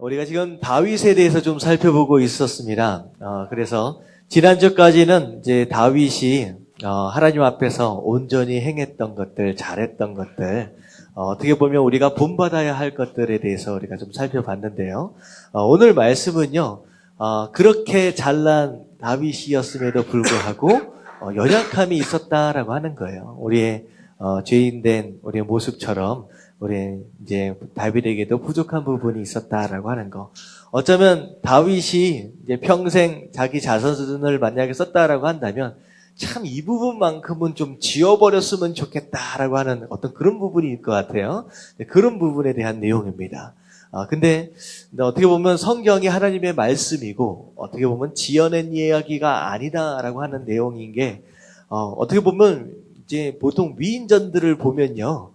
우리가 지금 다윗에 대해서 좀 살펴보고 있었습니다. 그래서 지난주까지는 이제 다윗이 하나님 앞에서 온전히 행했던 것들, 잘했던 것들, 어떻게 보면 우리가 본받아야 할 것들에 대해서 우리가 좀 살펴봤는데요. 오늘 말씀은요, 그렇게 잘난 다윗이었음에도 불구하고 연약함이 있었다라고 하는 거예요. 우리의 죄인된 우리의 모습처럼 우리 이제 다윗에게도 부족한 부분이 있었다라고 하는 거. 어쩌면 다윗이 이제 평생 자기 자선을 만약에 썼다라고 한다면 참 이 부분만큼은 좀 지워버렸으면 좋겠다라고 하는 어떤 그런 부분일 것 같아요. 그런 부분에 대한 내용입니다. 근데 어떻게 보면 성경이 하나님의 말씀이고 어떻게 보면 지어낸 이야기가 아니다라고 하는 내용인 게 어떻게 보면 이제 보통 위인전들을 보면요.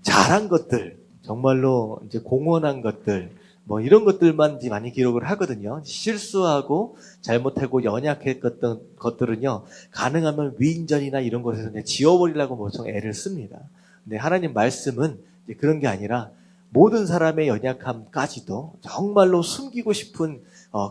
잘한 것들, 정말로 이제 공헌한 것들, 뭐 이런 것들만 이제 많이 기록을 하거든요. 실수하고 잘못하고 연약했던 것들은요, 가능하면 위인전이나 이런 곳에서 그냥 지워버리려고 보통 애를 씁니다. 근데 하나님 말씀은 이제 그런 게 아니라 모든 사람의 연약함까지도 정말로 숨기고 싶은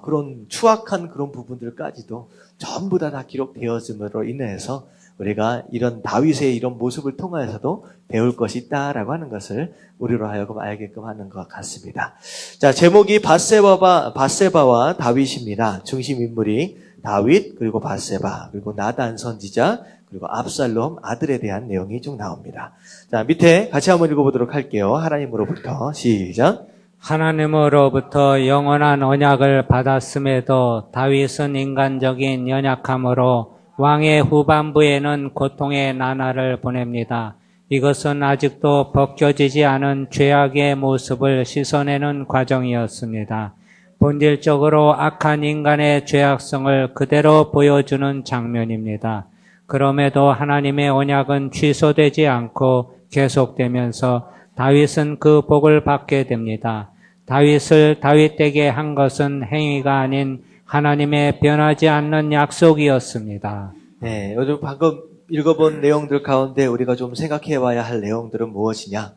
그런 추악한 그런 부분들까지도 전부 다 기록되어짐으로 인해서 우리가 이런 다윗의 이런 모습을 통해서도 배울 것이 있다라고 하는 것을 우리로 하여금 알게끔 하는 것 같습니다. 자, 제목이 밧세바와 다윗입니다. 중심 인물이 다윗, 그리고 밧세바, 그리고 나단 선지자, 그리고 압살롬 아들에 대한 내용이 쭉 나옵니다. 자, 밑에 같이 한번 읽어보도록 할게요. 하나님으로부터 시작. 하나님으로부터 영원한 언약을 받았음에도 다윗은 인간적인 연약함으로 왕의 후반부에는 고통의 나날을 보냅니다. 이것은 아직도 벗겨지지 않은 죄악의 모습을 씻어내는 과정이었습니다. 본질적으로 악한 인간의 죄악성을 그대로 보여주는 장면입니다. 그럼에도 하나님의 언약은 취소되지 않고 계속되면서 다윗은 그 복을 받게 됩니다. 다윗을 다윗되게 한 것은 행위가 아닌 하나님의 변하지 않는 약속이었습니다. 네, 요즘 방금 읽어본 내용들 가운데 우리가 좀 생각해 봐야 할 내용들은 무엇이냐?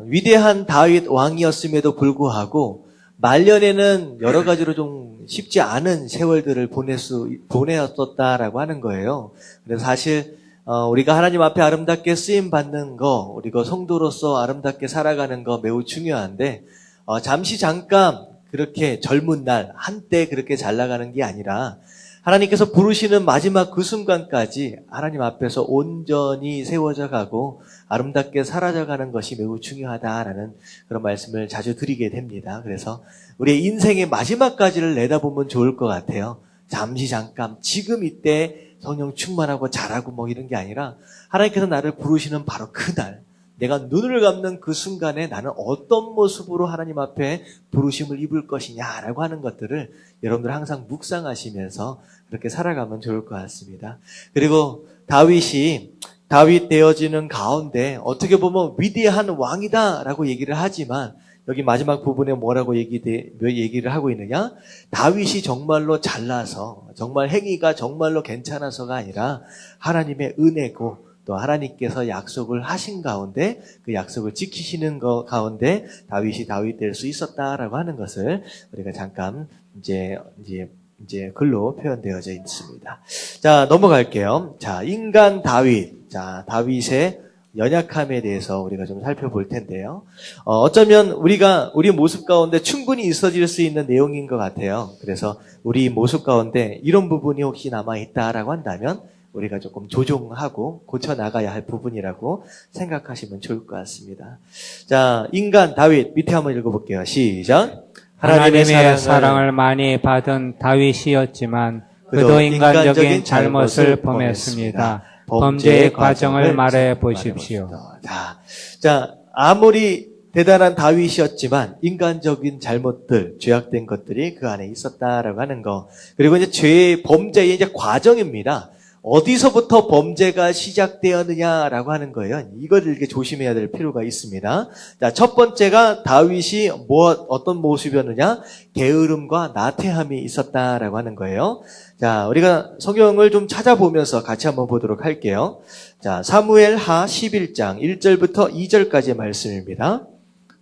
위대한 다윗 왕이었음에도 불구하고 말년에는 여러 가지로 좀 쉽지 않은 세월들을 보내었었다라고 하는 거예요. 그래서 사실 우리가 하나님 앞에 아름답게 쓰임 받는 거, 우리가 성도로서 아름답게 살아가는 거 매우 중요한데 잠시 잠깐 그렇게 젊은 날 한때 그렇게 잘 나가는 게 아니라 하나님께서 부르시는 마지막 그 순간까지 하나님 앞에서 온전히 세워져 가고 아름답게 사라져가는 것이 매우 중요하다라는 그런 말씀을 자주 드리게 됩니다. 그래서 우리의 인생의 마지막까지를 내다보면 좋을 것 같아요. 잠시 잠깐 지금 이때 성령 충만하고 잘하고 뭐 이런 게 아니라 하나님께서 나를 부르시는 바로 그날 내가 눈을 감는 그 순간에 나는 어떤 모습으로 하나님 앞에 부르심을 입을 것이냐라고 하는 것들을 여러분들 항상 묵상하시면서 그렇게 살아가면 좋을 것 같습니다. 그리고 다윗이 다윗 되어지는 가운데 어떻게 보면 위대한 왕이다라고 얘기를 하지만 여기 마지막 부분에 뭐라고 얘기를 하고 있느냐? 다윗이 정말로 잘나서 정말 행위가 정말로 괜찮아서가 아니라 하나님의 은혜고 또 하나님께서 약속을 하신 가운데 그 약속을 지키시는 것 가운데 다윗이 다윗 될 수 있었다라고 하는 것을 우리가 잠깐 이제 글로 표현되어져 있습니다. 자, 넘어갈게요. 자, 인간 다윗. 자, 다윗의 연약함에 대해서 우리가 좀 살펴볼 텐데요. 어쩌면 우리 모습 가운데 충분히 있어질 수 있는 내용인 것 같아요. 그래서 우리 모습 가운데 이런 부분이 혹시 남아있다라고 한다면 우리가 조금 조정하고 고쳐나가야 할 부분이라고 생각하시면 좋을 것 같습니다. 자, 인간 다윗 밑에 한번 읽어볼게요. 시작. 하나님의 사랑을 많이 받은 다윗이었지만 그도 인간적인 잘못을 범했습니다. 범죄의 과정을 말해 보십시오. 자, 아무리 대단한 다윗이었지만 인간적인 잘못들, 죄악된 것들이 그 안에 있었다라고 하는 거. 그리고 이제 범죄의 이제 과정입니다. 어디서부터 범죄가 시작되었느냐라고 하는 거예요. 이걸 이렇게 조심해야 될 필요가 있습니다. 자, 첫 번째가 다윗이 어떤 모습이었느냐? 게으름과 나태함이 있었다라고 하는 거예요. 자, 우리가 성경을 좀 찾아보면서 같이 한번 보도록 할게요. 자, 사무엘하 11장 1절부터 2절까지의 말씀입니다.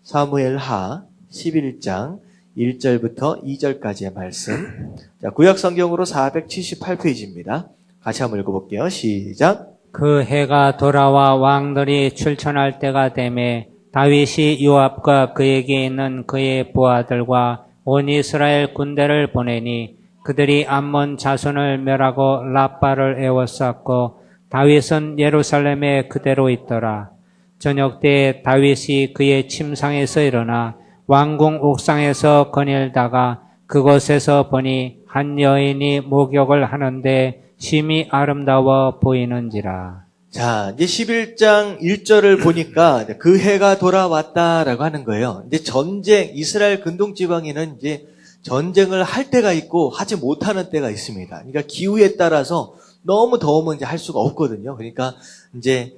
사무엘하 11장 1절부터 2절까지의 말씀. 자, 구약 성경으로 478페이지입니다. 같이 한번 읽어볼게요. 시작. 그 해가 돌아와 왕들이 출전할 때가 되매 다윗이 요압과 그에게 있는 그의 부하들과 온 이스라엘 군대를 보내니 그들이 암몬 자손을 멸하고 라빠를 에워쌌고 다윗은 예루살렘에 그대로 있더라. 저녁 때에 다윗이 그의 침상에서 일어나 왕궁 옥상에서 거닐다가 그곳에서 보니 한 여인이 목욕을 하는데 심히 아름다워 보이는지라. 자, 이제 11장 1절을 보니까 그 해가 돌아왔다라고 하는 거예요. 이제 이스라엘 근동 지방에는 이제 전쟁을 할 때가 있고 하지 못하는 때가 있습니다. 그러니까 기후에 따라서 너무 더우면 이제 할 수가 없거든요. 그러니까 이제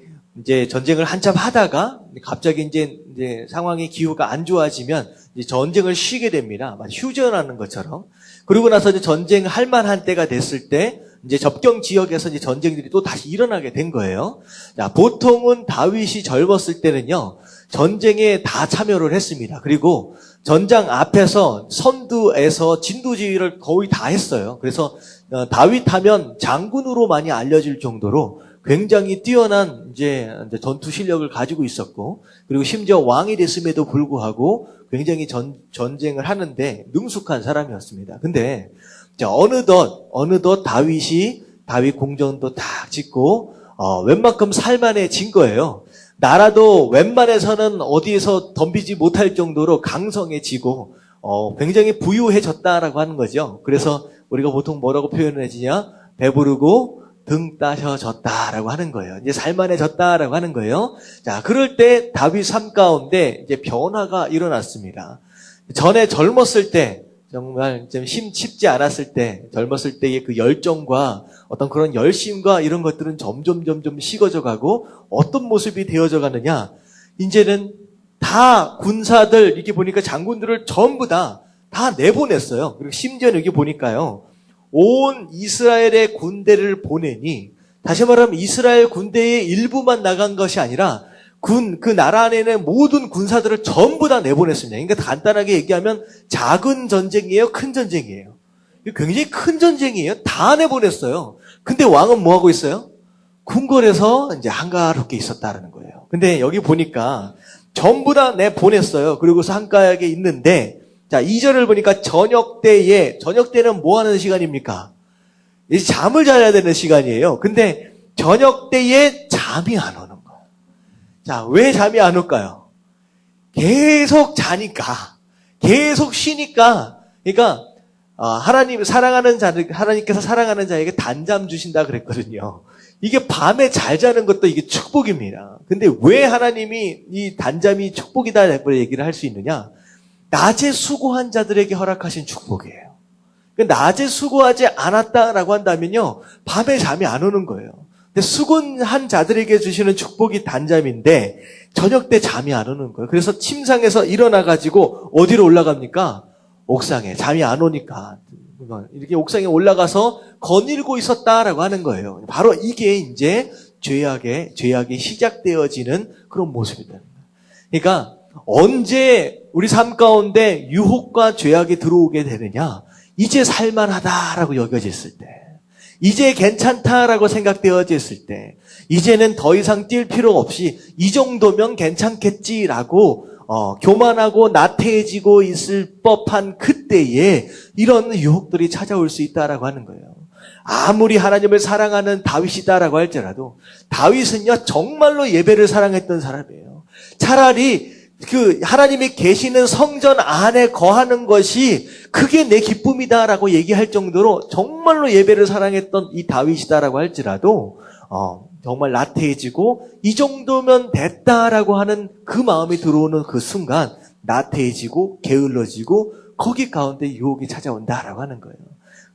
전쟁을 한참 하다가 갑자기 이제 상황이 기후가 안 좋아지면 이제 전쟁을 쉬게 됩니다. 마치 휴전하는 것처럼. 그러고 나서 이제 전쟁할 만한 때가 됐을 때 이제 접경 지역에서 이제 전쟁들이 또 다시 일어나게 된 거예요. 자, 보통은 다윗이 젊었을 때는요, 전쟁에 다 참여를 했습니다. 그리고 전장 앞에서 선두에서 진두지휘를 거의 다 했어요. 그래서 다윗 하면 장군으로 많이 알려질 정도로 굉장히 뛰어난 이제 전투 실력을 가지고 있었고, 그리고 심지어 왕이 됐음에도 불구하고 굉장히 전쟁을 하는데 능숙한 사람이었습니다. 근데 어느덧 다윗 궁전도 딱 짓고 웬만큼 살만해진 거예요. 나라도 웬만해서는 어디에서 덤비지 못할 정도로 강성해지고 굉장히 부유해졌다라고 하는 거죠. 그래서 우리가 보통 뭐라고 표현해지냐? 배부르고 등 따셔졌다라고 하는 거예요. 이제 살만해졌다라고 하는 거예요. 자, 그럴 때 다윗 삶 가운데 이제 변화가 일어났습니다. 전에 젊었을 때 정말 좀 쉽지 않았을 때, 젊었을 때의 그 열정과 어떤 그런 열심과 이런 것들은 점점 식어져 가고 어떤 모습이 되어져 가느냐. 이제는 다 군사들, 이렇게 보니까 장군들을 전부 다 내보냈어요. 그리고 심지어 여기 보니까요, 온 이스라엘의 군대를 보내니, 다시 말하면 이스라엘 군대의 일부만 나간 것이 아니라 그 나라 안에는 모든 군사들을 전부 다 내보냈습니다. 그러니까 간단하게 얘기하면 작은 전쟁이에요? 큰 전쟁이에요? 굉장히 큰 전쟁이에요? 다 내보냈어요. 근데 왕은 뭐 하고 있어요? 궁궐에서 이제 한가롭게 있었다는 거예요. 근데 여기 보니까 전부 다 내보냈어요. 그리고서 한가하게 있는데, 자, 2절을 보니까 저녁 때는 뭐 하는 시간입니까? 이제 잠을 자야 되는 시간이에요. 근데 저녁 때에 잠이 안 오는 거예요. 자, 왜 잠이 안 올까요? 계속 자니까, 계속 쉬니까. 그러니까 하나님께서 사랑하는 자에게 단잠 주신다 그랬거든요. 이게 밤에 잘 자는 것도 이게 축복입니다. 근데 왜 하나님이 이 단잠이 축복이다라고 얘기를 할 수 있느냐? 낮에 수고한 자들에게 허락하신 축복이에요. 낮에 수고하지 않았다라고 한다면요, 밤에 잠이 안 오는 거예요. 근데 수고한 자들에게 주시는 축복이 단잠인데 저녁 때 잠이 안 오는 거예요. 그래서 침상에서 일어나가지고 어디로 올라갑니까? 옥상에. 잠이 안 오니까 이렇게 옥상에 올라가서 거닐고 있었다라고 하는 거예요. 바로 이게 이제 죄악이 시작되어지는 그런 모습이다. 그러니까 언제 우리 삶 가운데 유혹과 죄악이 들어오게 되느냐? 이제 살만하다라고 여겨졌을 때, 이제 괜찮다라고 생각되어졌을 때, 이제는 더 이상 뛸 필요 없이 이 정도면 괜찮겠지라고 교만하고 나태해지고 있을 법한 그때에 이런 유혹들이 찾아올 수 있다라고 하는 거예요. 아무리 하나님을 사랑하는 다윗이다라고 할지라도 다윗은요, 정말로 예배를 사랑했던 사람이에요. 차라리 그 하나님이 계시는 성전 안에 거하는 것이 그게 내 기쁨이다라고 얘기할 정도로 정말로 예배를 사랑했던 이 다윗이다라고 할지라도 정말 나태해지고 이 정도면 됐다라고 하는 그 마음이 들어오는 그 순간 나태해지고 게을러지고 거기 가운데 유혹이 찾아온다라고 하는 거예요.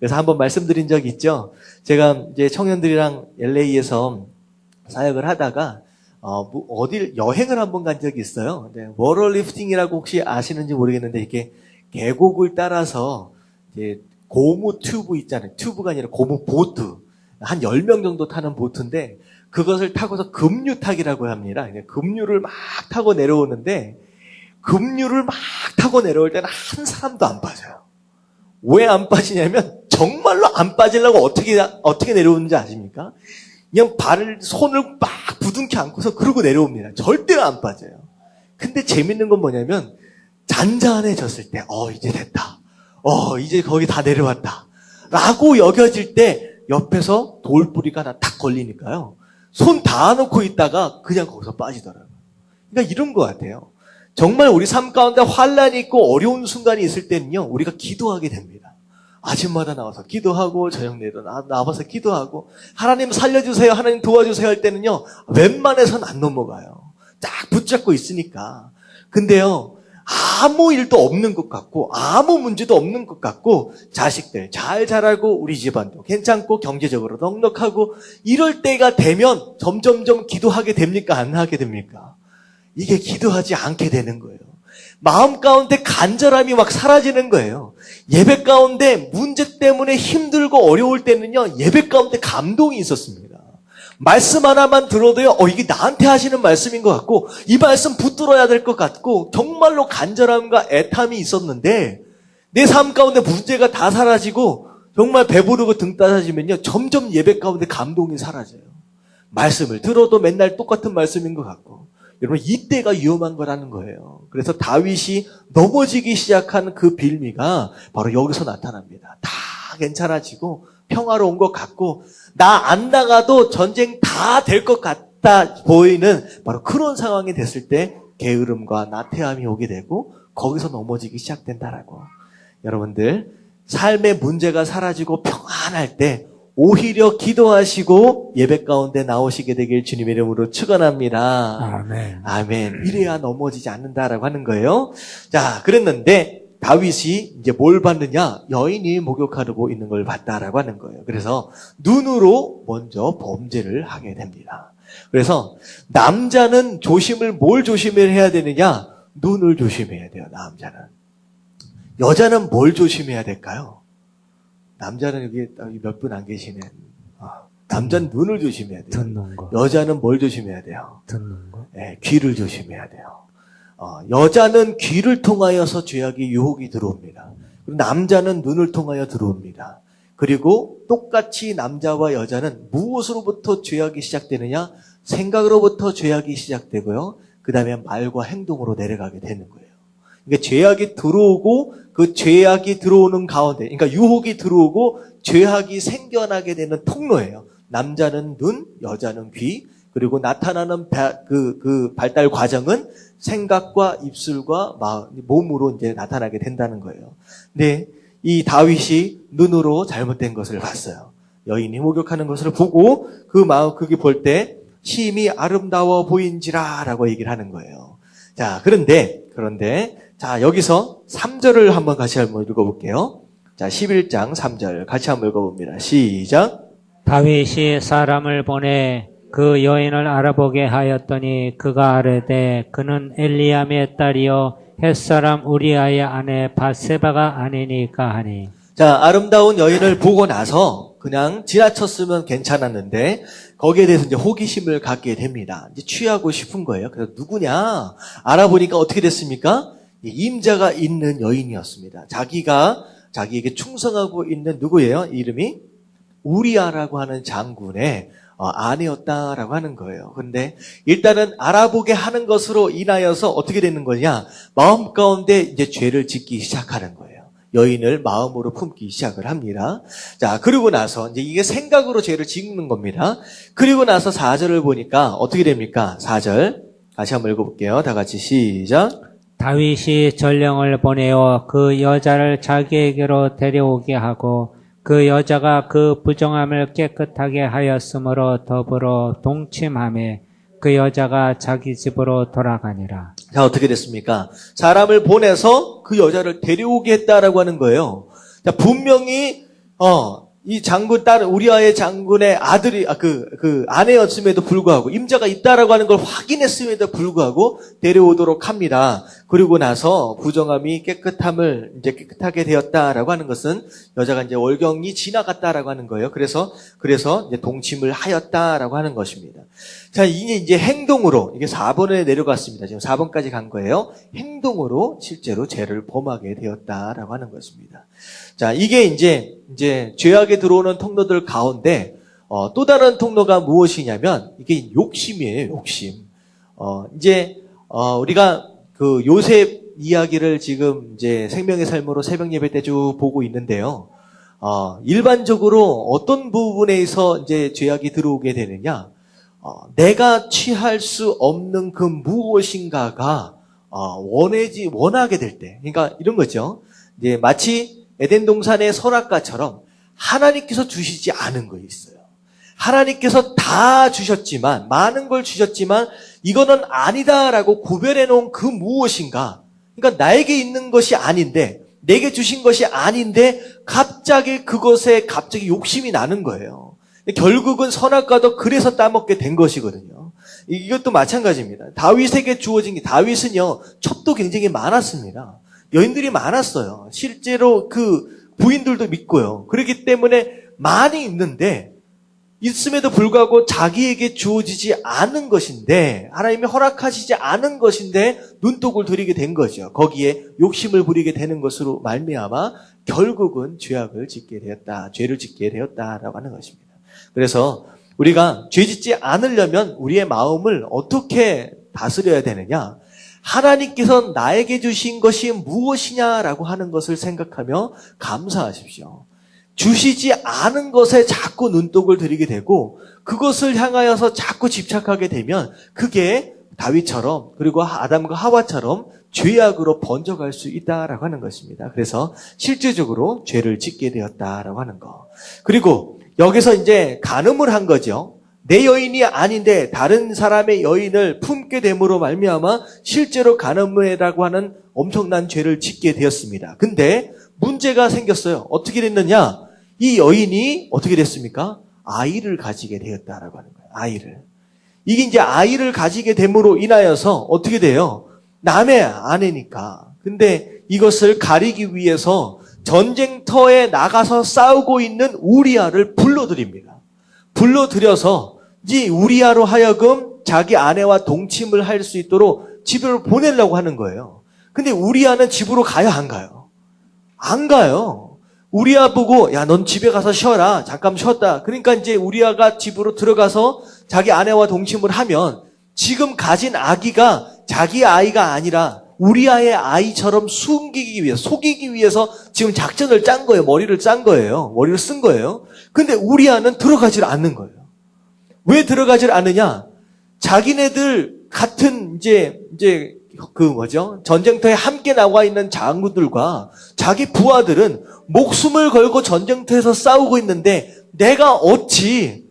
그래서 한번 말씀드린 적이 있죠. 제가 이제 청년들이랑 LA에서 사역을 하다가 어딜 여행을 한번 간 적이 있어요. 워럴 리프팅이라고 혹시 아시는지 모르겠는데 이렇게 계곡을 따라서 이제 고무 튜브 있잖아요. 튜브가 아니라 고무 보트. 한 10명 정도 타는 보트인데 그것을 타고서 급류타기라고 합니다. 급류를 막 타고 내려오는데 급류를 막 타고 내려올 때는 한 사람도 안 빠져요. 왜 안 빠지냐면 정말로 안 빠지려고 어떻게 내려오는지 아십니까? 그냥 손을 막 부둥켜 안고서 그러고 내려옵니다. 절대로 안 빠져요. 근데 재밌는 건 뭐냐면 잔잔해졌을 때, 이제 됐다. 이제 거기 다 내려왔다. 라고 여겨질 때 옆에서 돌뿌리가 하나 탁 걸리니까요. 손 닿아놓고 있다가 그냥 거기서 빠지더라고요. 그러니까 이런 것 같아요. 정말 우리 삶 가운데 환란이 있고 어려운 순간이 있을 때는요, 우리가 기도하게 됩니다. 아침마다 나와서 기도하고, 저녁 내로 나와서 기도하고, 하나님 살려주세요, 하나님 도와주세요 할 때는요, 웬만해서는 안 넘어가요. 딱 붙잡고 있으니까. 근데요, 아무 일도 없는 것 같고, 아무 문제도 없는 것 같고, 자식들 잘 자라고, 우리 집안도 괜찮고, 경제적으로 넉넉하고, 이럴 때가 되면 점점점 기도하게 됩니까? 안 하게 됩니까? 이게 기도하지 않게 되는 거예요. 마음 가운데 간절함이 막 사라지는 거예요. 예배 가운데 문제 때문에 힘들고 어려울 때는요, 예배 가운데 감동이 있었습니다. 말씀 하나만 들어도요, 이게 나한테 하시는 말씀인 것 같고, 이 말씀 붙들어야 될 것 같고, 정말로 간절함과 애탐이 있었는데, 내 삶 가운데 문제가 다 사라지고, 정말 배부르고 등 따라지면요, 점점 예배 가운데 감동이 사라져요. 말씀을 들어도 맨날 똑같은 말씀인 것 같고, 여러분, 이때가 위험한 거라는 거예요. 그래서 다윗이 넘어지기 시작한 그 빌미가 바로 여기서 나타납니다. 다 괜찮아지고 평화로운 것 같고 나 안 나가도 전쟁 다 될 것 같다 보이는 바로 그런 상황이 됐을 때 게으름과 나태함이 오게 되고 거기서 넘어지기 시작된다라고. 여러분들, 삶의 문제가 사라지고 평안할 때 오히려 기도하시고 예배 가운데 나오시게 되길 주님의 이름으로 축원합니다. 아멘. 아멘. 이래야 넘어지지 않는다라고 하는 거예요. 자, 그랬는데 다윗이 이제 뭘 봤느냐? 여인이 목욕하고 있는 걸 봤다라고 하는 거예요. 그래서 눈으로 먼저 범죄를 하게 됩니다. 그래서 남자는 뭘 조심을 해야 되느냐? 눈을 조심해야 돼요, 남자는. 여자는 뭘 조심해야 될까요? 남자는 여기 몇 분 안 계시네. 남자는 눈을 조심해야 돼요. 듣는 거. 여자는 뭘 조심해야 돼요? 듣는 거. 네, 귀를 조심해야 돼요. 여자는 귀를 통하여서 죄악이 유혹이 들어옵니다. 그리고 남자는 눈을 통하여 들어옵니다. 그리고 똑같이 남자와 여자는 무엇으로부터 죄악이 시작되느냐? 생각으로부터 죄악이 시작되고요. 그 다음에 말과 행동으로 내려가게 되는 거예요. 그러니까 죄악이 들어오고 그 죄악이 들어오는 가운데, 그러니까 유혹이 들어오고 죄악이 생겨나게 되는 통로예요. 남자는 눈, 여자는 귀, 그리고 나타나는 그 발달 과정은 생각과 입술과 몸으로 이제 나타나게 된다는 거예요. 근데 이 다윗이 눈으로 잘못된 것을 봤어요. 여인이 목욕하는 것을 보고 그게 볼 때 심히 아름다워 보인지라라고 얘기를 하는 거예요. 자, 그런데 자, 여기서 3절을 한번 읽어볼게요. 자, 11장 3절 같이 한번 읽어봅니다. 시작. 다윗이 사람을 보내 그 여인을 알아보게 하였더니 그가 아뢰되 그는 엘리암의 딸이요 햇사람 우리아의 아내 밧세바가 아니니까 하니. 자, 아름다운 여인을 보고 나서 그냥 지나쳤으면 괜찮았는데 거기에 대해서 이제 호기심을 갖게 됩니다. 이제 취하고 싶은 거예요. 그래서 누구냐 알아보니까 어떻게 됐습니까? 임자가 있는 여인이었습니다. 자기에게 충성하고 있는 누구예요? 이름이 우리아라고 하는 장군의 아내였다라고 하는 거예요. 그런데 일단은 알아보게 하는 것으로 인하여서 어떻게 되는 거냐? 마음 가운데 이제 죄를 짓기 시작하는 거예요. 여인을 마음으로 품기 시작을 합니다. 자, 그리고 나서 이제 이게 생각으로 죄를 짓는 겁니다. 그리고 나서 4절을 보니까 어떻게 됩니까? 4절 다시 한번 읽어볼게요. 다 같이 시작. 다윗이 전령을 보내어 그 여자를 자기에게로 데려오게 하고 그 여자가 그 부정함을 깨끗하게 하였으므로 더불어 동침하며 그 여자가 자기 집으로 돌아가니라. 자, 어떻게 됐습니까? 사람을 보내서 그 여자를 데려오게 했다라고 하는 거예요. 자, 분명히 이 장군 딸 우리아의 장군의 아들이 그 아내였음에도 불구하고 임자가 있다라고 하는 걸 확인했음에도 불구하고 데려오도록 합니다. 그리고 나서 부정함이 깨끗함을 이제 깨끗하게 되었다라고 하는 것은 여자가 이제 월경이 지나갔다라고 하는 거예요. 그래서 이제 동침을 하였다라고 하는 것입니다. 자, 이제 행동으로 이게 4번에 내려갔습니다. 지금 4번까지 간 거예요. 행동으로 실제로 죄를 범하게 되었다라고 하는 것입니다. 자, 이게 이제 죄악에 들어오는 통로들 가운데 또 다른 통로가 무엇이냐면 이게 욕심이에요. 욕심. 우리가 그 요셉 이야기를 지금 이제 생명의 삶으로 새벽 예배 때 쭉 보고 있는데요. 일반적으로 어떤 부분에서 이제 죄악이 들어오게 되느냐? 내가 취할 수 없는 그 무엇인가가 원하게 될 때, 그러니까 이런 거죠. 이제 마치 에덴 동산의 선악과처럼 하나님께서 주시지 않은 거 있어요. 하나님께서 다 주셨지만, 많은 걸 주셨지만 이거는 아니다라고 구별해 놓은 그 무엇인가, 그러니까 나에게 있는 것이 아닌데, 내게 주신 것이 아닌데 갑자기 그것에 욕심이 나는 거예요. 결국은 선악과도 그래서 따먹게 된 것이거든요. 이것도 마찬가지입니다. 다윗에게 주어진 게, 다윗은요 첩도 굉장히 많았습니다. 여인들이 많았어요. 실제로 그 부인들도 믿고요. 그렇기 때문에 많이 있는데, 있음에도 불구하고 자기에게 주어지지 않은 것인데, 하나님이 허락하시지 않은 것인데 눈독을 들이게 된 거죠. 거기에 욕심을 부리게 되는 것으로 말미암아 결국은 죄를 짓게 되었다라고 하는 것입니다. 그래서 우리가 죄 짓지 않으려면 우리의 마음을 어떻게 다스려야 되느냐? 하나님께서 나에게 주신 것이 무엇이냐라고 하는 것을 생각하며 감사하십시오. 주시지 않은 것에 자꾸 눈독을 들이게 되고 그것을 향하여서 자꾸 집착하게 되면 그게 다윗처럼, 그리고 아담과 하와처럼 죄악으로 번져갈 수 있다라고 하는 것입니다. 그래서 실제적으로 죄를 짓게 되었다라고 하는 거. 그리고 여기서 이제 간음을 한 거죠. 내 여인이 아닌데 다른 사람의 여인을 품게 됨으로 말미암아 실제로 간음이라고 하는 엄청난 죄를 짓게 되었습니다. 근데 문제가 생겼어요. 어떻게 됐느냐? 이 여인이 어떻게 됐습니까? 아이를 가지게 되었다라고 하는 거예요. 아이를. 이게 이제 아이를 가지게 됨으로 인하여서 어떻게 돼요? 남의 아내니까. 근데 이것을 가리기 위해서 전쟁터에 나가서 싸우고 있는 우리아를 불러들입니다. 불러들여서 이 우리아로 하여금 자기 아내와 동침을 할 수 있도록 집으로 보내려고 하는 거예요. 근데 우리아는 집으로 가요, 안 가요? 안 가요. 우리아 보고, 야, 넌 집에 가서 쉬어라. 잠깐 쉬었다. 그러니까 이제 우리아가 집으로 들어가서 자기 아내와 동침을 하면 지금 가진 아기가 자기 아이가 아니라 우리아의 아이처럼 숨기기 위해서, 속이기 위해서 지금 작전을 짠 거예요. 머리를 짠 거예요. 머리를 쓴 거예요. 근데 우리아는 들어가질 않는 거예요. 왜 들어가질 않느냐? 자기네들 같은 전쟁터에 함께 나와 있는 장군들과 자기 부하들은 목숨을 걸고 전쟁터에서 싸우고 있는데 내가 어찌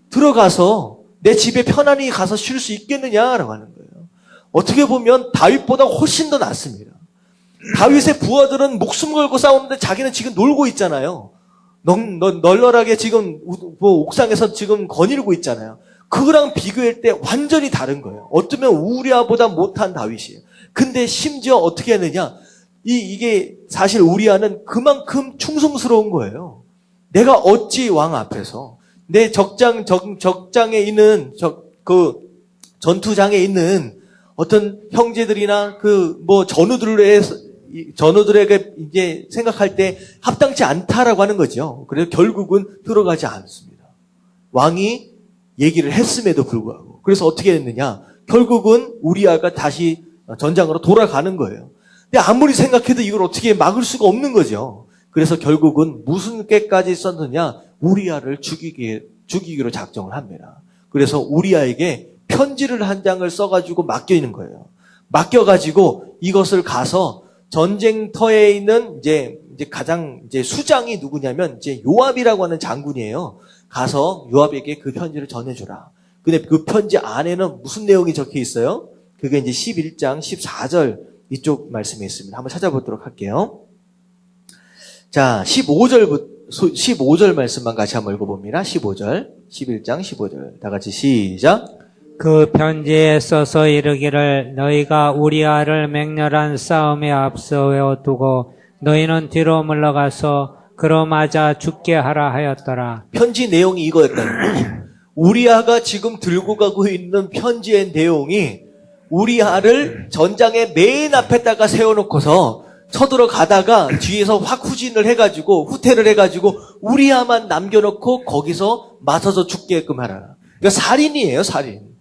들어가서 내 집에 편안히 가서 쉴 수 있겠느냐라고 하는 거예요. 어떻게 보면 다윗보다 훨씬 더 낫습니다. 다윗의 부하들은 목숨 걸고 싸우는데 자기는 지금 놀고 있잖아요. 널널하게 지금 옥상에서 지금 거닐고 있잖아요. 그거랑 비교할 때 완전히 다른 거예요. 어쩌면 우리아보다 못한 다윗이에요. 근데 심지어 어떻게 했느냐? 이게 사실 우리아는 그만큼 충성스러운 거예요. 내가 어찌 왕 앞에서 내 적장에 있는 전투장에 있는 어떤 형제들이나 전우들에게 이제 생각할 때 합당치 않다라고 하는 거죠. 그래서 결국은 들어가지 않습니다. 왕이 얘기를 했음에도 불구하고. 그래서 어떻게 했느냐? 결국은 우리아가 다시 전장으로 돌아가는 거예요. 근데 아무리 생각해도 이걸 어떻게 막을 수가 없는 거죠. 그래서 결국은 무슨 꾀까지 썼느냐? 우리아를 죽이기로 작정을 합니다. 그래서 우리아에게 편지를 한 장을 써가지고 맡기는 거예요. 맡겨가지고 이것을 가서 전쟁터에 있는 이제 가장 수장이 누구냐면 요압이라고 하는 장군이에요. 가서 요압에게 그 편지를 전해주라. 근데 그 편지 안에는 무슨 내용이 적혀 있어요? 그게 이제 11장 14절 이쪽 말씀에 있습니다. 한번 찾아보도록 할게요. 자, 15절부터 15절 말씀만 같이 한번 읽어봅니다. 15절, 11장 15절. 다 같이 시작. 그 편지에 써서 이르기를 너희가 우리아를 맹렬한 싸움에 앞서 외워두고 너희는 뒤로 물러가서 그로 맞아 죽게 하라 하였더라. 편지 내용이 이거였다는 거예요. 우리아가 지금 들고 가고 있는 편지의 내용이 우리아를 전장의 맨 앞에다가 세워놓고서 쳐들어가다가 뒤에서 확 후진을 해가지고 후퇴를 해가지고 우리아만 남겨놓고 거기서 맞아서 죽게끔 하라. 그러니까 살인이에요, 살인.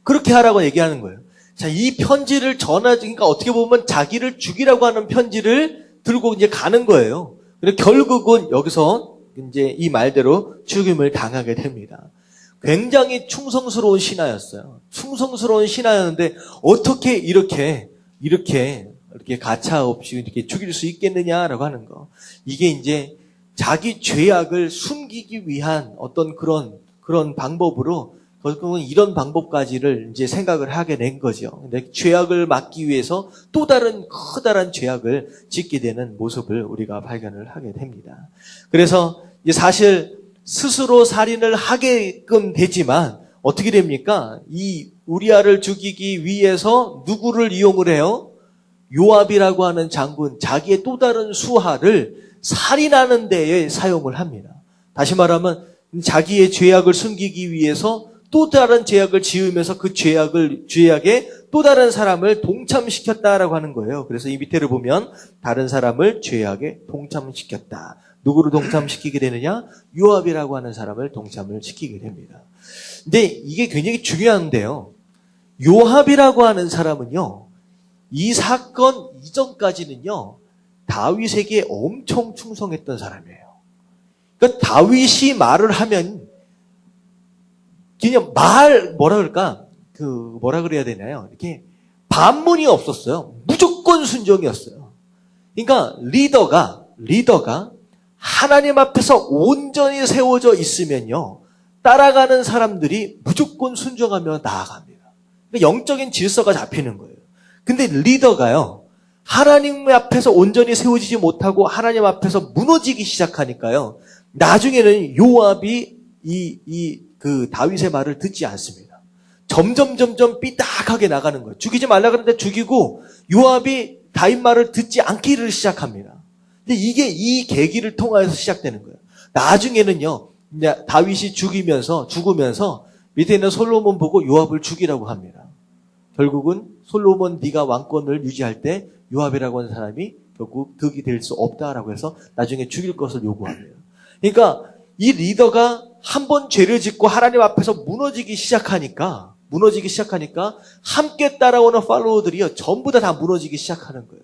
그렇게 하라고 얘기하는 거예요. 자, 이 편지를 그러니까 어떻게 보면 자기를 죽이라고 하는 편지를 들고 이제 가는 거예요. 그래서 결국은 여기서 이제 이 말대로 죽임을 당하게 됩니다. 굉장히 충성스러운 신하였어요. 충성스러운 신하였는데 어떻게 이렇게 가차 없이 이렇게 죽일 수 있겠느냐라고 하는 거. 이게 이제 자기 죄악을 숨기기 위한 어떤 그런 방법으로 결국은 이런 방법까지를 이제 생각을 하게 된 거죠. 근데 죄악을 막기 위해서 또 다른 커다란 죄악을 짓게 되는 모습을 우리가 발견을 하게 됩니다. 그래서 이제 사실 스스로 살인을 하게끔 되지만 어떻게 됩니까? 이 우리아를 죽이기 위해서 누구를 이용을 해요? 요압이라고 하는 장군, 자기의 또 다른 수하를 살인하는 데에 사용을 합니다. 다시 말하면 자기의 죄악을 숨기기 위해서 또 다른 죄악을 지으면서 그 죄악에 또 다른 사람을 동참시켰다라고 하는 거예요. 그래서 이 밑에를 보면 다른 사람을 죄악에 동참시켰다. 누구를 동참시키게 되느냐? 요압이라고 하는 사람을 동참을 시키게 됩니다. 근데 이게 굉장히 중요한데요. 요압이라고 하는 사람은요, 이 사건 이전까지는요, 다윗에게 엄청 충성했던 사람이에요. 그러니까 다윗이 말을 하면 그냥 뭐라 그래야 되나요? 이렇게 반문이 없었어요. 무조건 순종이었어요. 그러니까 리더가 하나님 앞에서 온전히 세워져 있으면요, 따라가는 사람들이 무조건 순종하며 나아갑니다. 그러니까 영적인 질서가 잡히는 거예요. 근데 리더가요, 하나님 앞에서 온전히 세워지지 못하고 하나님 앞에서 무너지기 시작하니까요, 나중에는 요압이 그 다윗의 말을 듣지 않습니다. 점점 삐딱하게 나가는 거예요. 죽이지 말라 그러는데 죽이고 요압이 다윗 말을 듣지 않기를 시작합니다. 근데 이게 이 계기를 통하여서 시작되는 거예요. 나중에는요, 다윗이 죽으면서 밑에 있는 솔로몬 보고 요압을 죽이라고 합니다. 결국은 솔로몬 네가 왕권을 유지할 때 요압이라고 하는 사람이 결국 득이 될 수 없다라고 해서 나중에 죽일 것을 요구합니다. 그러니까 이 리더가 한 번 죄를 짓고 하나님 앞에서 무너지기 시작하니까 함께 따라오는 팔로워들이요, 전부 다 무너지기 시작하는 거예요.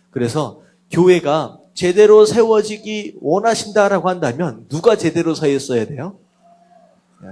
그래서 교회가 제대로 세워지기 원하신다라고 한다면 누가 제대로 서 있어야 돼요?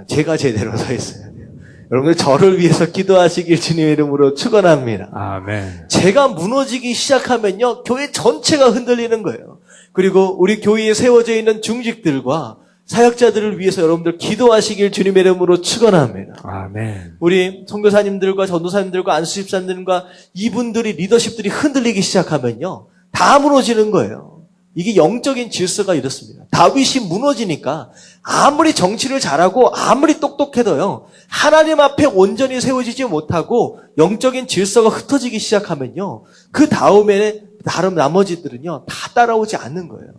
제가 제대로 서 있어야 돼요. 여러분들 저를 위해서 기도하시길 주님의 이름으로 축원합니다. 아멘. 제가 무너지기 시작하면요, 교회 전체가 흔들리는 거예요. 그리고 우리 교회에 세워져 있는 중직들과 사역자들을 위해서 여러분들 기도하시길 주님의 이름으로 축원합니다. 아멘. 우리 선교사님들과 전도사님들과 안수집사님들과 이분들이 리더십들이 흔들리기 시작하면요, 다 무너지는 거예요. 이게 영적인 질서가 이렇습니다. 다윗이 무너지니까 아무리 정치를 잘하고 아무리 똑똑해도요, 하나님 앞에 온전히 세워지지 못하고 영적인 질서가 흩어지기 시작하면요, 그 다음에 다른 나머지들은요, 다 따라오지 않는 거예요.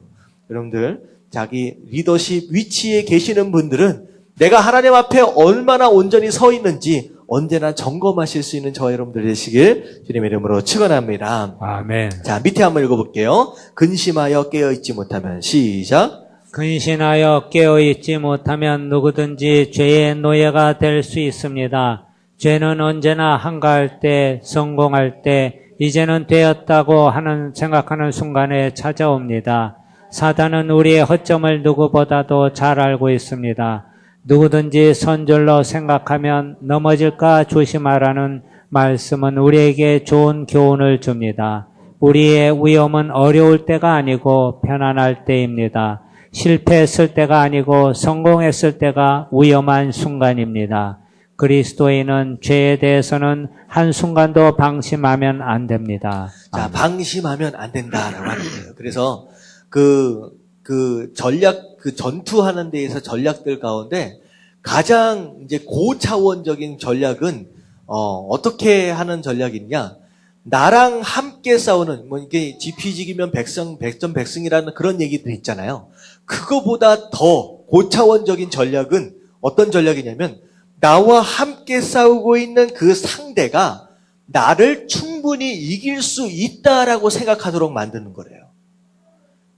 여러분들, 자기 리더십 위치에 계시는 분들은 내가 하나님 앞에 얼마나 온전히 서 있는지 언제나 점검하실 수 있는 저와 여러분들 되시길 주님의 이름으로 축원합니다. 아멘. 자, 밑에 한번 읽어볼게요. 근심하여 깨어있지 못하면 시작. 근신하여 깨어있지 못하면 누구든지 죄의 노예가 될 수 있습니다. 죄는 언제나 한가할 때, 성공할 때, 이제는 되었다고 생각하는 순간에 찾아옵니다. 사단은 우리의 허점을 누구보다도 잘 알고 있습니다. 누구든지 선절로 생각하면 넘어질까 조심하라는 말씀은 우리에게 좋은 교훈을 줍니다. 우리의 위험은 어려울 때가 아니고 편안할 때입니다. 실패했을 때가 아니고 성공했을 때가 위험한 순간입니다. 그리스도인은 죄에 대해서는 한순간도 방심하면 안 됩니다. 자, 방심하면 안 된다라고 하는 거예요. 그래서 그 그 전략, 그 전투하는 데에서 전략들 가운데 가장 이제 고차원적인 전략은, 어떻게 하는 전략이냐. 나랑 함께 싸우는, 뭐 이게 지피지기면 백전백승이라는 그런 얘기도 있잖아요. 그거보다 더 고차원적인 전략은 어떤 전략이냐면, 나와 함께 싸우고 있는 그 상대가 나를 충분히 이길 수 있다라고 생각하도록 만드는 거래요.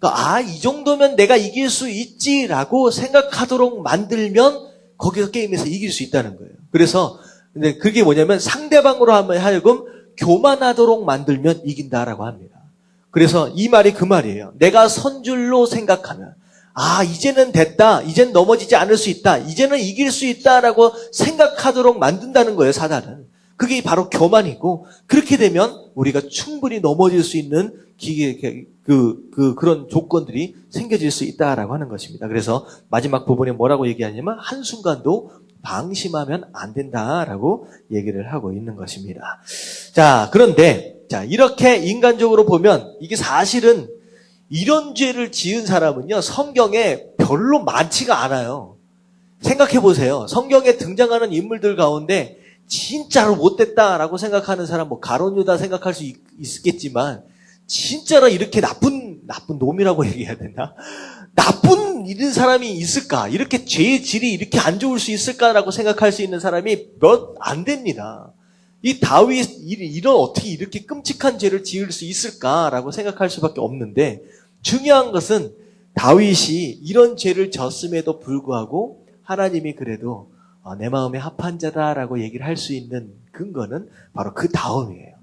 그러니까 이 정도면 내가 이길 수 있지라고 생각하도록 만들면 거기서 게임에서 이길 수 있다는 거예요. 그래서 근데 그게 뭐냐면 상대방으로 하여금 교만하도록 만들면 이긴다라고 합니다. 그래서 이 말이 그 말이에요. 내가 선줄로 생각하면 이제는 됐다. 이젠 넘어지지 않을 수 있다. 이제는 이길 수 있다라고 생각하도록 만든다는 거예요, 사단은. 그게 바로 교만이고, 그렇게 되면 우리가 충분히 넘어질 수 있는 그런 조건들이 생겨질 수 있다라고 하는 것입니다. 그래서 마지막 부분에 뭐라고 얘기하냐면, 한순간도 방심하면 안 된다라고 얘기를 하고 있는 것입니다. 자, 그런데, 이렇게 인간적으로 보면, 이게 사실은 이런 죄를 지은 사람은요, 성경에 별로 많지가 않아요. 생각해 보세요. 성경에 등장하는 인물들 가운데 진짜로 못됐다라고 생각하는 사람, 뭐 가룟 유다 생각할 수 있겠지만, 진짜로 이렇게 나쁜 놈이라고 얘기해야 되나? 나쁜 이런 사람이 있을까? 이렇게 죄의 질이 이렇게 안 좋을 수 있을까라고 생각할 수 있는 사람이 몇 안 됩니다. 이 다윗 어떻게 이렇게 끔찍한 죄를 지을 수 있을까라고 생각할 수밖에 없는데, 중요한 것은 다윗이 이런 죄를 졌음에도 불구하고 하나님이 그래도 내 마음에 합한 자다라고 얘기를 할 수 있는 근거는 바로 그 다음이에요.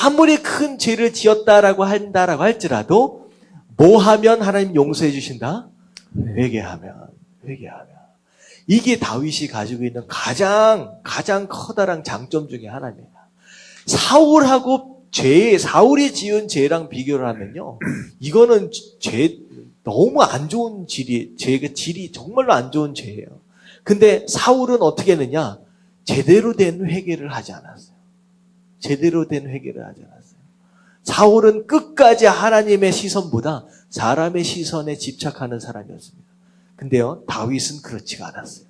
아무리 큰 죄를 지었다라고 한다라고 할지라도 뭐 하면 하나님 용서해 주신다? 회개하면. 이게 다윗이 가지고 있는 가장 커다란 장점 중에 하나입니다. 사울이 지은 죄랑 비교를 하면요, 이거는 너무 안 좋은 죄의 질이 정말로 안 좋은 죄예요. 근데 사울은 어떻게 했느냐? 제대로 된 회개를 하지 않았어요. 사울은 끝까지 하나님의 시선보다 사람의 시선에 집착하는 사람이었습니다. 근데요, 다윗은 그렇지가 않았어요.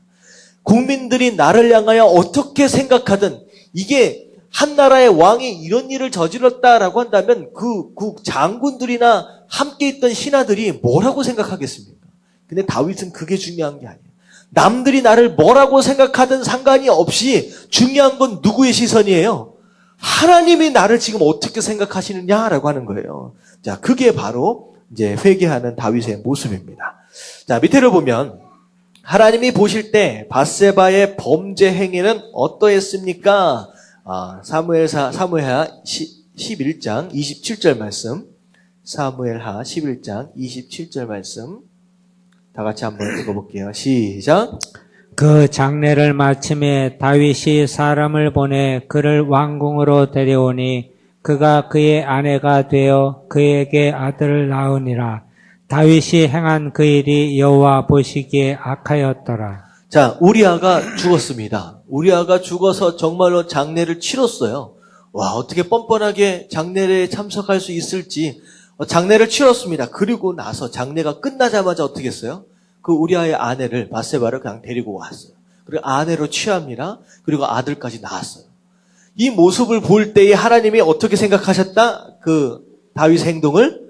국민들이 나를 향하여 어떻게 생각하든, 이게 한 나라의 왕이 이런 일을 저질렀다라고 한다면 그 장군들이나 함께 있던 신하들이 뭐라고 생각하겠습니까? 근데 다윗은 그게 중요한 게 아니에요. 남들이 나를 뭐라고 생각하든 상관이 없이 중요한 건 누구의 시선이에요? 하나님이 나를 지금 어떻게 생각하시느냐라고 하는 거예요. 자, 그게 바로 이제 회개하는 다윗의 모습입니다. 자, 밑에를 보면 하나님이 보실 때 바세바의 범죄 행위는 어떠했습니까? 사무엘하 11장 27절 말씀. 사무엘하 11장 27절 말씀. 다 같이 한번 읽어볼게요. 시작. 그 장례를 마침에 다윗이 사람을 보내 그를 왕궁으로 데려오니 그가 그의 아내가 되어 그에게 아들을 낳으니라. 다윗이 행한 그 일이 여호와 보시기에 악하였더라. 자, 우리아가 죽었습니다. 우리아가 죽어서 정말로 장례를 치렀어요. 와, 어떻게 뻔뻔하게 장례에 참석할 수 있을지. 장례를 치렀습니다. 그리고 나서 장례가 끝나자마자 어떻게 했어요? 그 우리아의 아내를, 바세바를 그냥 데리고 왔어요. 그리고 아내로 취합니다. 그리고 아들까지 낳았어요. 이 모습을 볼 때에 하나님이 어떻게 생각하셨다? 그 다윗의 행동을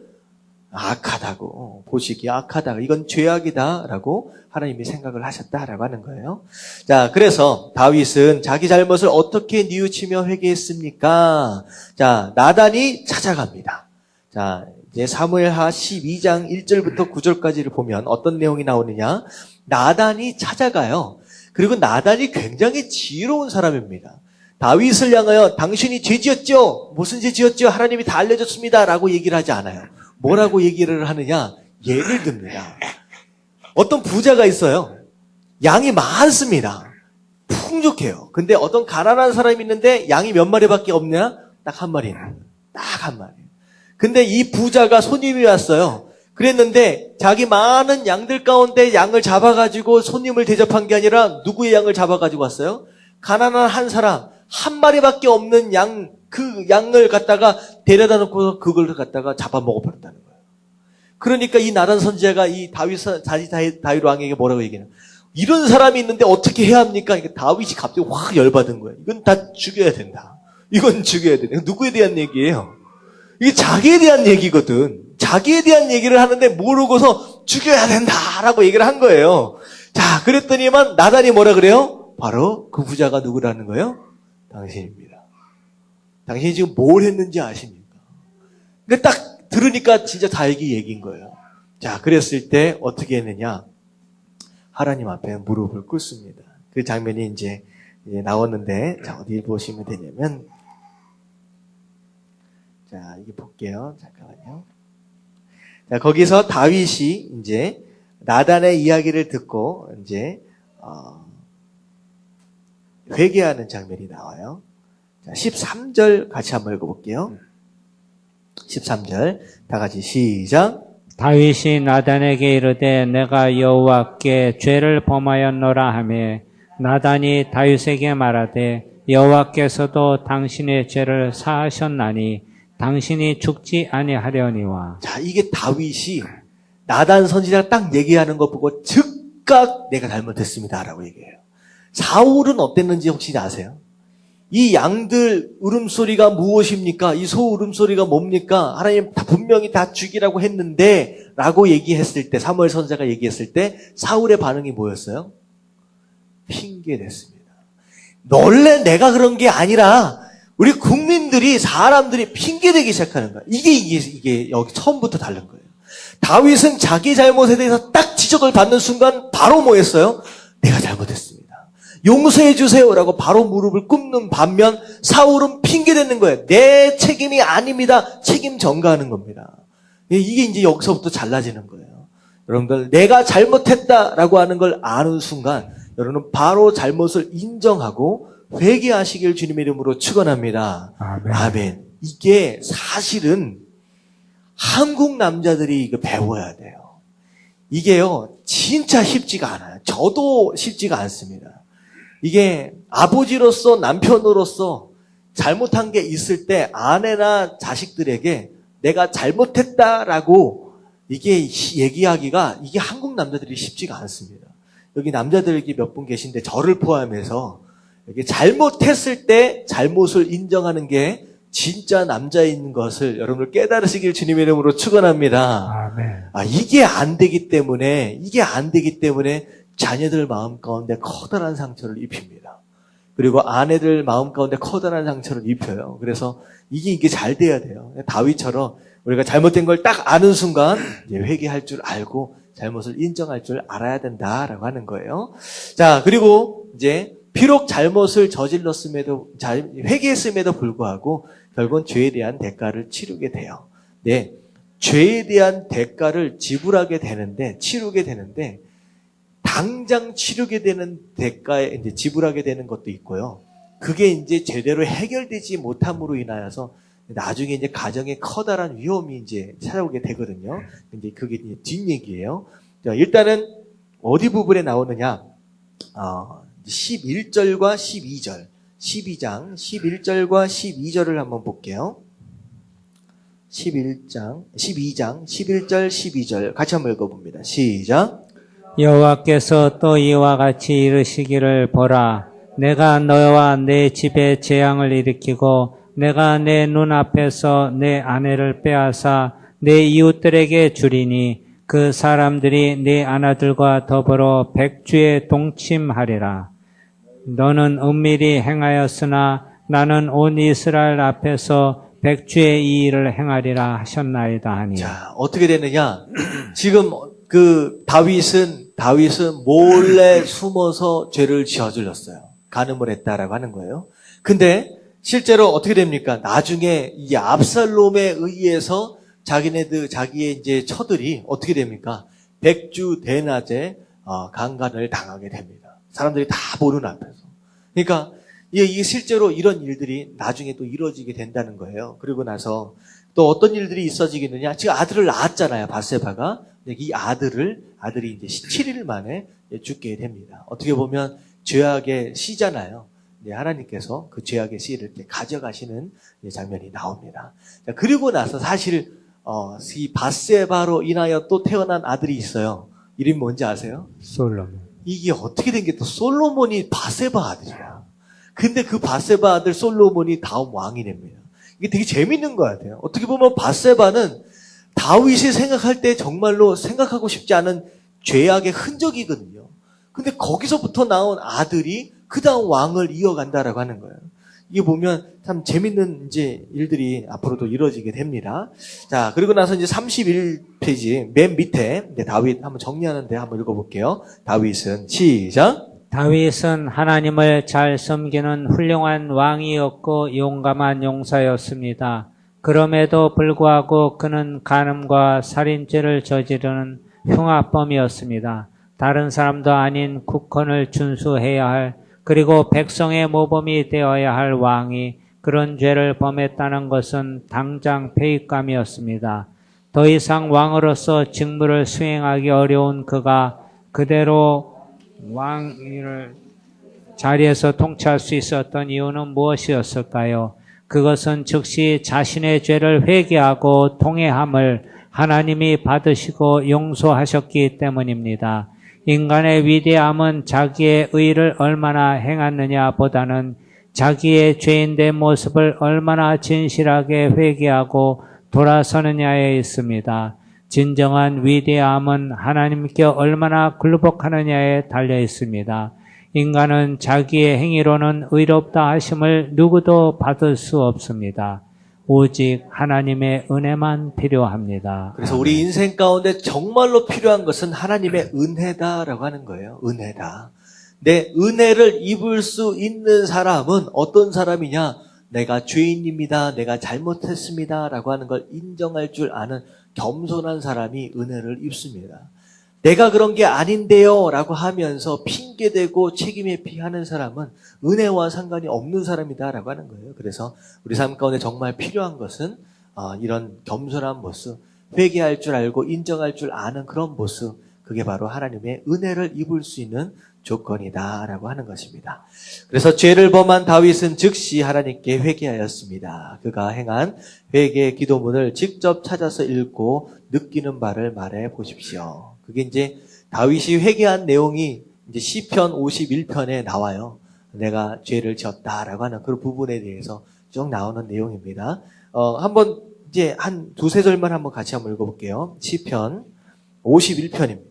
악하다고, 보시기에 악하다. 이건 죄악이다라고 하나님이 생각을 하셨다라고 하는 거예요. 자, 그래서 다윗은 자기 잘못을 어떻게 뉘우치며 회개했습니까? 자, 나단이 찾아갑니다. 자, 이제 사무엘하 12장 1절부터 9절까지를 보면 어떤 내용이 나오느냐? 나단이 찾아가요. 그리고 나단이 굉장히 지혜로운 사람입니다. 다윗을 향하여 당신이 죄 지었죠? 무슨 죄 지었죠? 하나님이 다 알려줬습니다. 라고 얘기를 하지 않아요. 뭐라고 얘기를 하느냐? 예를 듭니다. 어떤 부자가 있어요. 양이 많습니다. 풍족해요. 근데 어떤 가난한 사람이 있는데 양이 몇 마리밖에 없냐? 딱 한 마리. 딱 한 마리. 근데 이 부자가 손님이 왔어요. 그랬는데 자기 많은 양들 가운데 양을 잡아가지고 손님을 대접한 게 아니라 누구의 양을 잡아가지고 왔어요? 가난한 한 사람, 한 마리밖에 없는 양, 그 양을 갖다가 데려다 놓고 그걸 갖다가 잡아먹어버렸다는 거예요. 그러니까 이 나단 선지자가 이 다윗 왕에게 뭐라고 얘기해요? 이런 사람이 있는데 어떻게 해야 합니까? 그러니까 다윗이 갑자기 확 열받은 거예요. 이건 다 죽여야 된다. 이건 죽여야 된다. 누구에 대한 얘기예요? 이게 자기에 대한 얘기거든. 자기에 대한 얘기를 하는데 모르고서 죽여야 된다라고 얘기를 한 거예요. 자, 그랬더니만 나단이 뭐라 그래요? 바로 그 부자가 누구라는 거예요? 당신입니다. 당신이 지금 뭘 했는지 아십니까? 그러니까 딱 들으니까 진짜 다윗이 얘기인 거예요. 자, 그랬을 때 어떻게 했느냐? 하나님 앞에 무릎을 꿇습니다. 그 장면이 이제 나왔는데, 자, 어디 보시면 되냐면, 자, 이게 볼게요. 잠깐만요. 자, 거기서 다윗이 이제 나단의 이야기를 듣고 이제 회개하는 장면이 나와요. 자, 13절 같이 한번 읽어볼게요. 13절 다 같이 시작. 다윗이 나단에게 이르되 내가 여호와께 죄를 범하였노라 하며 나단이 다윗에게 말하되 여호와께서도 당신의 죄를 사하셨나니 당신이 죽지 아니하려니와. 자, 이게 다윗이 나단 선지자가 딱 얘기하는 거 보고 즉각 내가 잘못했습니다라고 얘기해요. 사울은 어땠는지 혹시 아세요? 이 양들 울음소리가 무엇입니까? 이 소 울음소리가 뭡니까? 하나님 분명히 다 죽이라고 했는데 라고 얘기했을 때, 사무엘 선지자가 얘기했을 때 사울의 반응이 뭐였어요? 핑계댔습니다. 원래 내가 그런 게 아니라 우리 국민들이, 사람들이 핑계대기 시작하는 거야. 이게 여기 처음부터 다른 거예요. 다윗은 자기 잘못에 대해서 딱 지적을 받는 순간 바로 뭐 했어요? 내가 잘못했습니다. 용서해 주세요라고 바로 무릎을 꿇는 반면 사울은 핑계대는 거예요. 내 책임이 아닙니다. 책임 전가하는 겁니다. 이게 이제 여기서부터 잘라지는 거예요. 여러분들, 내가 잘못했다라고 하는 걸 아는 순간 여러분은 바로 잘못을 인정하고 회개하시길 주님의 이름으로 축원합니다. 아멘. 아멘. 이게 사실은 한국 남자들이 이거 배워야 돼요. 이게요, 진짜 쉽지가 않아요. 저도 쉽지가 않습니다. 이게 아버지로서, 남편으로서 잘못한 게 있을 때 아내나 자식들에게 내가 잘못했다라고 이게 얘기하기가, 이게 한국 남자들이 쉽지가 않습니다. 여기 남자들이 몇 분 계신데 저를 포함해서 이게 잘못했을 때 잘못을 인정하는 게 진짜 남자인 것을 여러분들 깨달으시길 주님의 이름으로 축원합니다. 아멘. 이게 안 되기 때문에 자녀들 마음 가운데 커다란 상처를 입힙니다. 그리고 아내들 마음 가운데 커다란 상처를 입혀요. 그래서 이게 잘 돼야 돼요. 다윗처럼 우리가 잘못된 걸 딱 아는 순간 이제 회개할 줄 알고 잘못을 인정할 줄 알아야 된다라고 하는 거예요. 자, 그리고 이제 비록 잘못을 저질렀음에도, 회개했음에도 불구하고 결국은 죄에 대한 대가를 치르게 돼요. 네, 죄에 대한 대가를 치르게 되는데 당장 치르게 되는 대가에 이제 지불하게 되는 것도 있고요. 그게 이제 제대로 해결되지 못함으로 인하여서 나중에 이제 가정에 커다란 위험이 이제 찾아오게 되거든요. 근데 그게 이제 뒷얘기예요. 자, 일단은 어디 부분에 나오느냐? 11절과 12절. 12장 11절과 12절을 한번 볼게요. 12장 11절 12절 같이 한번 읽어봅니다. 시작. 여호와께서 또 이와 같이 이르시기를 보라 내가 너와 내 집에 재앙을 일으키고 내가 내 눈앞에서 내 아내를 빼앗아 내 이웃들에게 주리니 그 사람들이 내 아내들과 더불어 백주에 동침하리라. 너는 은밀히 행하였으나 나는 온 이스라엘 앞에서 백주의 이 일을 행하리라 하셨나이다 하니. 자, 어떻게 되느냐? 지금 그 다윗은 몰래 숨어서 죄를 저질렀어요. 간음을 했다라고 하는 거예요. 근데 실제로 어떻게 됩니까? 나중에 이 압살롬에 의해서 자기의 이제 처들이 어떻게 됩니까? 백주 대낮에 강간을 당하게 됩니다. 사람들이 다 보는 앞에서. 그러니까 이게 실제로 이런 일들이 나중에 또 이루어지게 된다는 거예요. 그리고 나서 또 어떤 일들이 있어지겠느냐? 지금 아들을 낳았잖아요, 바세바가. 이 아들이 이제 17일 만에 죽게 됩니다. 어떻게 보면 죄악의 씨잖아요. 하나님께서 그 죄악의 씨를 가져가시는 장면이 나옵니다. 자, 그리고 나서 사실 이 밧세바로 인하여 또 태어난 아들이 있어요. 이름이 뭔지 아세요? 솔로몬. 이게 어떻게 된 게 또 솔로몬이 밧세바 아들이야. 근데 그 밧세바 아들 솔로몬이 다음 왕이 됩니다. 이게 되게 재밌는 것 같아요. 어떻게 보면 밧세바는 다윗이 생각할 때 정말로 생각하고 싶지 않은 죄악의 흔적이거든요. 근데 거기서부터 나온 아들이 그 다음 왕을 이어간다라고 하는 거예요. 이게 보면 참 재밌는 이제 일들이 앞으로도 이루어지게 됩니다. 자, 그리고 나서 이제 31페이지 맨 밑에 이제 다윗 한번 정리하는데 한번 읽어볼게요. 다윗은 시작. 다윗은 하나님을 잘 섬기는 훌륭한 왕이었고 용감한 용사였습니다. 그럼에도 불구하고 그는 간음과 살인죄를 저지르는 흉악범이었습니다. 다른 사람도 아닌 국헌을 준수해야 할 그리고 백성의 모범이 되어야 할 왕이 그런 죄를 범했다는 것은 당장 패입감이었습니다. 더 이상 왕으로서 직무를 수행하기 어려운 그가 그대로 왕위를 자리에서 통치할 수 있었던 이유는 무엇이었을까요? 그것은 즉시 자신의 죄를 회개하고 통회함을 하나님이 받으시고 용서하셨기 때문입니다. 인간의 위대함은 자기의 의를 얼마나 행하느냐 보다는 자기의 죄인된 모습을 얼마나 진실하게 회개하고 돌아서느냐에 있습니다. 진정한 위대함은 하나님께 얼마나 굴복하느냐에 달려 있습니다. 인간은 자기의 행위로는 의롭다 하심을 누구도 받을 수 없습니다. 오직 하나님의 은혜만 필요합니다. 그래서 우리 인생 가운데 정말로 필요한 것은 하나님의 은혜다라고 하는 거예요. 은혜다. 내 은혜를 입을 수 있는 사람은 어떤 사람이냐? 내가 죄인입니다. 내가 잘못했습니다. 라고 하는 걸 인정할 줄 아는 겸손한 사람이 은혜를 입습니다. 내가 그런 게 아닌데요 라고 하면서 핑계대고 책임에 피하는 사람은 은혜와 상관이 없는 사람이다 라고 하는 거예요. 그래서 우리 삶 가운데 정말 필요한 것은 이런 겸손한 모습, 회개할 줄 알고 인정할 줄 아는 그런 모습, 그게 바로 하나님의 은혜를 입을 수 있는 조건이다 라고 하는 것입니다. 그래서 죄를 범한 다윗은 즉시 하나님께 회개하였습니다. 그가 행한 회개의 기도문을 직접 찾아서 읽고 느끼는 바를 말해 보십시오. 그게 이제 다윗이 회개한 내용이 이제 시편 51편에 나와요. 내가 죄를 지었다라고 하는 그 부분에 대해서 쭉 나오는 내용입니다. 한번 이제 한 두세 절만 한번 같이 한번 읽어볼게요. 시편 51편입니다.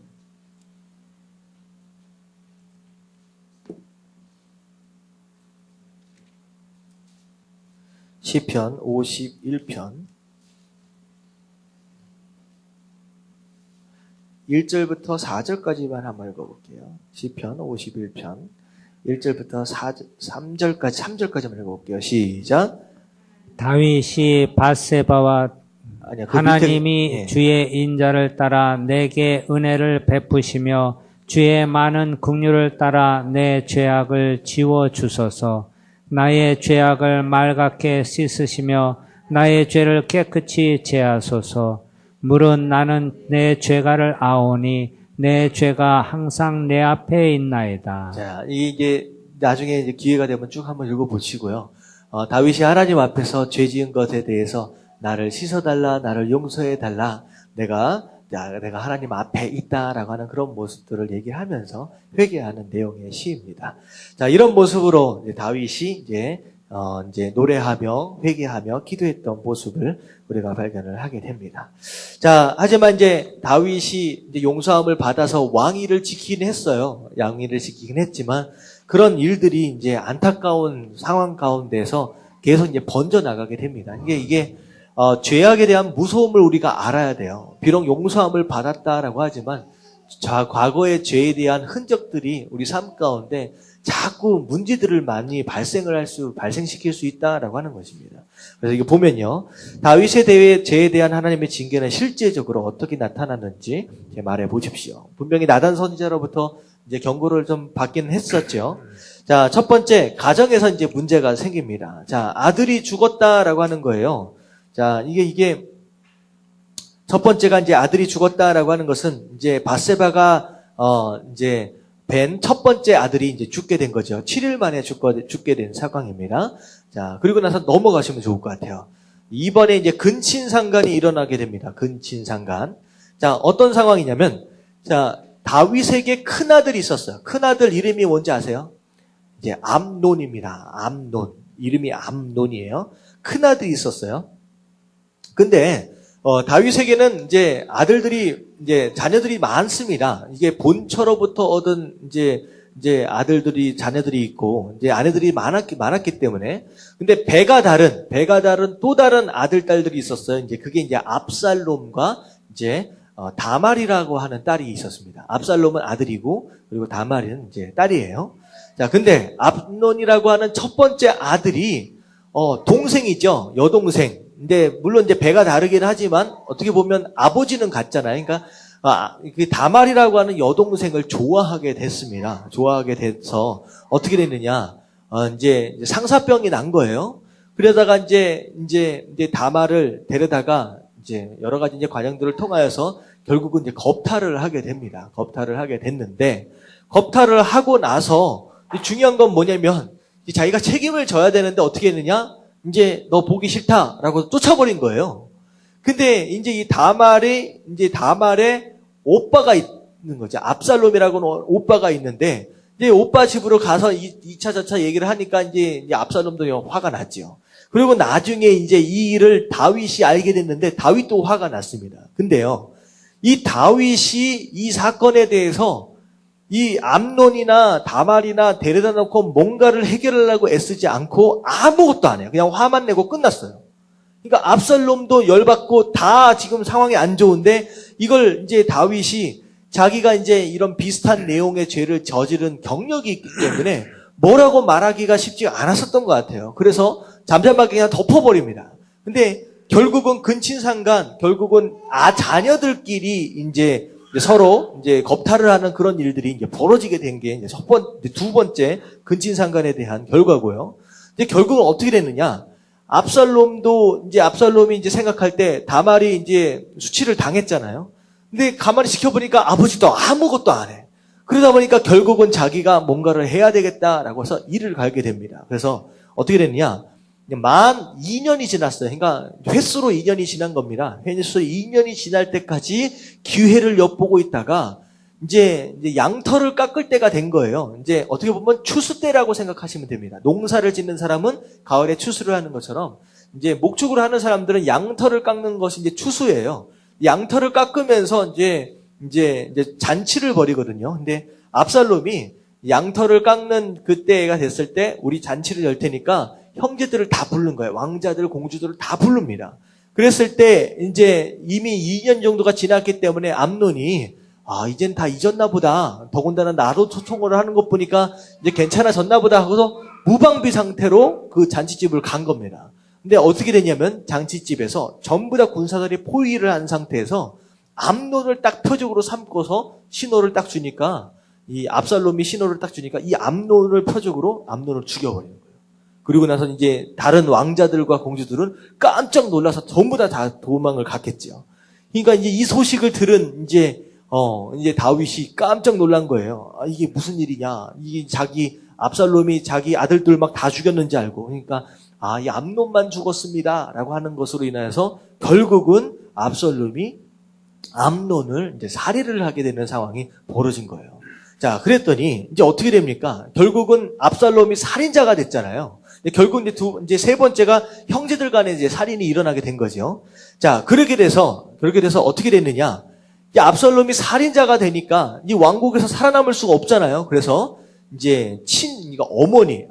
시편 51편 1절부터 4절까지만 한번 읽어볼게요. 시편 51편 1절부터 3절까지만 읽어볼게요. 시작. 다윗이 밧세바와 하나님이 밑에, 주의 인자를 따라 내게 은혜를 베푸시며 주의 많은 긍휼을 따라 내 죄악을 지워 주소서. 나의 죄악을 맑게 씻으시며 나의 죄를 깨끗이 제하소서. 물은 나는 내 죄가를 아오니 내 죄가 항상 내 앞에 있나이다. 자, 이게 나중에 이제 기회가 되면 쭉 한번 읽어보시고요. 다윗이 하나님 앞에서 죄 지은 것에 대해서 나를 씻어달라, 나를 용서해달라, 내가 하나님 앞에 있다라고 하는 그런 모습들을 얘기하면서 회개하는 내용의 시입니다. 자, 이런 모습으로 이제 다윗이 이제 노래하며 회개하며 기도했던 모습을 우리가 발견을 하게 됩니다. 자, 하지만 이제 다윗이 이제 용서함을 받아서 왕위를 지키긴 했어요. 왕위를 지키긴 했지만 그런 일들이 이제 안타까운 상황 가운데서 계속 이제 번져 나가게 됩니다. 이게 죄악에 대한 무서움을 우리가 알아야 돼요. 비록 용서함을 받았다라고 하지만 과거의 죄에 대한 흔적들이 우리 삶 가운데 자꾸 문제들을 많이 발생시킬 수 있다라고 하는 것입니다. 그래서 이거 보면요. 다윗의 죄에 대한 하나님의 징계는 실제적으로 어떻게 나타났는지 말해 보십시오. 분명히 나단 선지자로부터 이제 경고를 좀 받기는 했었죠. 자, 첫 번째, 가정에서 이제 문제가 생깁니다. 자, 아들이 죽었다라고 하는 거예요. 자, 이게 첫 번째가 이제 아들이 죽었다라고 하는 것은 이제 밧세바가 이제 뵌 첫 번째 아들이 이제 죽게 된 거죠. 7일 만에 죽게 된 사건입니다. 자, 그리고 나서 넘어가시면 좋을 것 같아요. 이번에 이제 근친상간이 일어나게 됩니다. 근친상간. 자, 어떤 상황이냐면, 자, 다윗에게 큰 아들이 있었어요. 큰 아들 이름이 뭔지 아세요? 이제 암논입니다. 암논. 이름이 암논이에요. 큰 아들이 있었어요. 근데, 다윗에게는 이제 자녀들이 많습니다. 이게 본처로부터 얻은 이제 아들들이, 자녀들이 있고, 이제 아내들이 많았기 때문에. 근데 배가 다른 또 다른 아들, 딸들이 있었어요. 이제 그게 이제 압살롬과 이제, 다말이라고 하는 딸이 있었습니다. 압살롬은 아들이고, 그리고 다말은 이제 딸이에요. 자, 근데 압논이라고 하는 첫 번째 아들이, 동생이죠. 여동생. 근데 물론 이제 배가 다르긴 하지만 어떻게 보면 아버지는 같잖아요. 그러니까 그 다말이라고 하는 여동생을 좋아하게 됐습니다. 좋아하게 돼서 어떻게 됐느냐? 이제 상사병이 난 거예요. 그러다가 이제 다말을 데려다가 이제 여러 가지 이제 과정들을 통하여서 결국은 이제 겁탈을 하게 됩니다. 겁탈을 하게 됐는데 겁탈을 하고 나서 중요한 건 뭐냐면 자기가 책임을 져야 되는데 어떻게 했느냐? 이제 너 보기 싫다라고 쫓아버린 거예요. 근데 이제 다말의 오빠가 있는 거죠. 압살롬이라고는 오빠가 있는데 이제 오빠 집으로 가서 2차 저차 얘기를 하니까 이제 압살롬도 화가 났죠. 그리고 나중에 이제 이 일을 다윗이 알게 됐는데 다윗도 화가 났습니다. 근데요, 이 다윗이 이 사건에 대해서 이 암논이나 다말이나 데려다 놓고 뭔가를 해결하려고 애쓰지 않고 아무것도 안 해요. 그냥 화만 내고 끝났어요. 그러니까 압살롬도 열받고 다 지금 상황이 안 좋은데 이걸 이제 다윗이 자기가 이제 이런 비슷한 내용의 죄를 저지른 경력이 있기 때문에 뭐라고 말하기가 쉽지 않았었던 것 같아요. 그래서 잠잠하게 그냥 덮어버립니다. 근데 결국은 근친상간, 결국은 자녀들끼리 이제 서로 이제 겁탈을 하는 그런 일들이 이제 벌어지게 된 게 이제 두 번째 근친상간에 대한 결과고요. 이제 결국은 어떻게 됐느냐? 압살롬이 이제 생각할 때 다말이 이제 수치를 당했잖아요. 근데 가만히 지켜보니까 아버지도 아무것도 안 해. 그러다 보니까 결국은 자기가 뭔가를 해야 되겠다라고 해서 일을 갈게 됩니다. 그래서 어떻게 됐느냐? 만 2년이 지났어요. 그러니까 횟수로 2년이 지난 겁니다. 횟수로 2년이 지날 때까지 기회를 엿보고 있다가 이제 양털을 깎을 때가 된 거예요. 이제 어떻게 보면 추수 때라고 생각하시면 됩니다. 농사를 짓는 사람은 가을에 추수를 하는 것처럼 이제 목축을 하는 사람들은 양털을 깎는 것이 이제 추수예요. 양털을 깎으면서 이제 잔치를 벌이거든요. 근데 압살롬이 양털을 깎는 그때가 됐을 때 우리 잔치를 열 테니까 형제들을 다 부른 거예요. 왕자들, 공주들을 다 부릅니다. 그랬을 때 이제 이미 2년 정도가 지났기 때문에 암논이 이젠 다 잊었나 보다. 더군다나 나도 초청을 하는 것 보니까 이제 괜찮아졌나 보다 하고서 무방비 상태로 그 잔치집을 간 겁니다. 근데 어떻게 되냐면 잔치집에서 전부 다 군사들이 포위를 한 상태에서 암논을 딱 표적으로 삼고서 신호를 딱 주니까 이 압살롬이 신호를 딱 주니까 이 암논을 표적으로 암논을 죽여버리는 거예요. 그리고 나서 이제 다른 왕자들과 공주들은 깜짝 놀라서 전부 다 도망을 갔겠죠. 그러니까 이제 이 소식을 들은 이제 다윗이 깜짝 놀란 거예요. 이게 무슨 일이냐? 이게 압살롬이 자기 아들들 막 다 죽였는지 알고. 그러니까 이 암논만 죽었습니다라고 하는 것으로 인해서 결국은 압살롬이 암논을 이제 살해를 하게 되는 상황이 벌어진 거예요. 자, 그랬더니 이제 어떻게 됩니까? 결국은 압살롬이 살인자가 됐잖아요. 결국 이제 세 번째가 형제들 간에 이제 살인이 일어나게 된 거죠. 자, 그렇게 돼서 어떻게 됐느냐? 이 압살롬이 살인자가 되니까 이 왕국에서 살아남을 수가 없잖아요. 그래서 이제 그러니까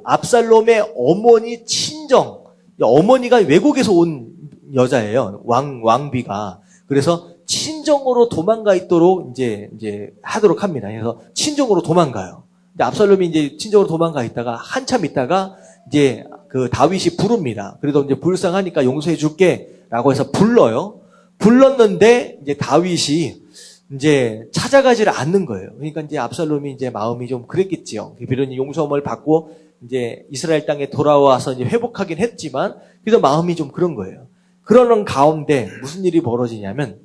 압살롬의 어머니 친정, 어머니가 외국에서 온 여자예요. 왕비가. 그래서 친정으로 도망가 있도록 이제 하도록 합니다. 그래서 친정으로 도망가요. 근데 압살롬이 이제 친정으로 도망가 있다가 한참 있다가 이제 그 다윗이 부릅니다. 그래도 이제 불쌍하니까 용서해 줄게라고 해서 불러요. 불렀는데 이제 다윗이 이제 찾아가지를 않는 거예요. 그러니까 이제 압살롬이 이제 마음이 좀 그랬겠지요. 비록 용서함을 받고 이제 이스라엘 땅에 돌아와서 이제 회복하긴 했지만 그래도 마음이 좀 그런 거예요. 그러는 가운데 무슨 일이 벌어지냐면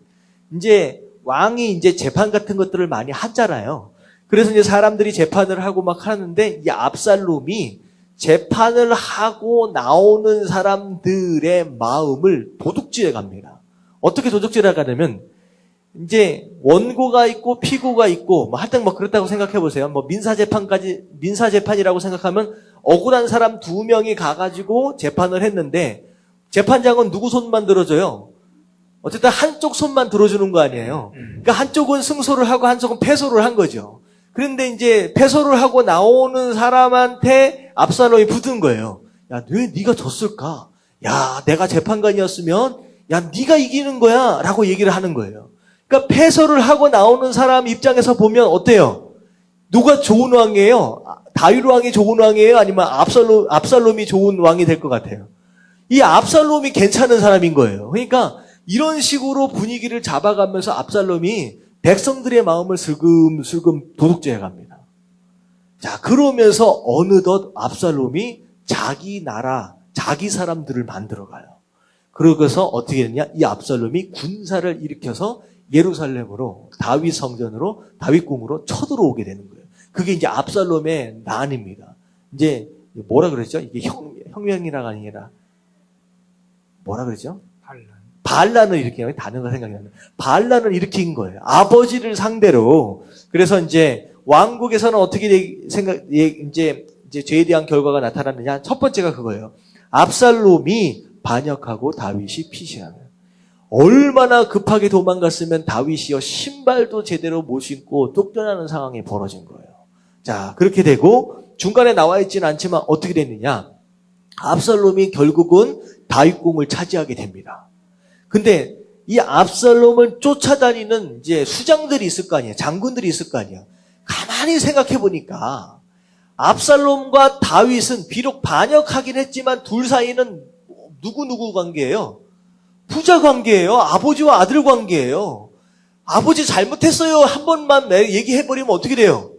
이제 왕이 이제 재판 같은 것들을 많이 하잖아요. 그래서 이제 사람들이 재판을 하고 막 하는데 이 압살롬이 재판을 하고 나오는 사람들의 마음을 도둑질해 갑니다. 어떻게 도둑질해 가냐면 이제 원고가 있고 피고가 있고 뭐 하여튼 뭐 그렇다고 생각해 보세요. 뭐 민사 재판이라고 생각하면 억울한 사람 2명이 가가지고 재판을 했는데 재판장은 누구 손만 들어줘요? 어쨌든 한쪽 손만 들어주는 거 아니에요. 그러니까 한쪽은 승소를 하고 한쪽은 패소를 한 거죠. 그런데 이제 패소를 하고 나오는 사람한테 압살롬이 붙은 거예요. 야, 왜 네가 졌을까? 야, 내가 재판관이었으면 야, 네가 이기는 거야 라고 얘기를 하는 거예요. 그러니까 패소를 하고 나오는 사람 입장에서 보면 어때요? 누가 좋은 왕이에요? 다윗 왕이 좋은 왕이에요? 아니면 압살롬이 좋은 왕이 될 것 같아요? 이 압살롬이 괜찮은 사람인 거예요. 그러니까 이런 식으로 분위기를 잡아가면서 압살롬이 백성들의 마음을 슬금슬금 도둑질해 갑니다. 자, 그러면서 어느덧 압살롬이 자기 나라, 자기 사람들을 만들어가요. 그러고서 어떻게 됐냐? 이 압살롬이 군사를 일으켜서 예루살렘으로, 다윗 성전으로, 다윗 궁으로 쳐들어오게 되는 거예요. 그게 이제 압살롬의 난입니다. 이제 뭐라 그랬죠? 이게 혁명이라가 아니라 뭐라 그랬죠? 반란을 일으키는 단어가 생각이 나요. 반란을 일으킨 거예요. 아버지를 상대로. 그래서 이제 왕국에서는 어떻게 이제 죄에 대한 결과가 나타났느냐? 첫 번째가 그거예요. 압살롬이 반역하고 다윗이 피신하는. 얼마나 급하게 도망갔으면 다윗이요 신발도 제대로 못 신고 쫓겨나는 상황이 벌어진 거예요. 자, 그렇게 되고 중간에 나와 있지는 않지만 어떻게 됐느냐? 압살롬이 결국은 다윗궁을 차지하게 됩니다. 근데 이 압살롬을 쫓아다니는 이제 수장들이 있을 거 아니에요. 장군들이 있을 거 아니에요. 가만히 생각해 보니까 압살롬과 다윗은 비록 반역하긴 했지만 둘 사이는 누구 관계예요? 부자 관계예요. 아버지와 아들 관계예요. 아버지 잘못했어요. 한 번만 얘기해버리면 어떻게 돼요?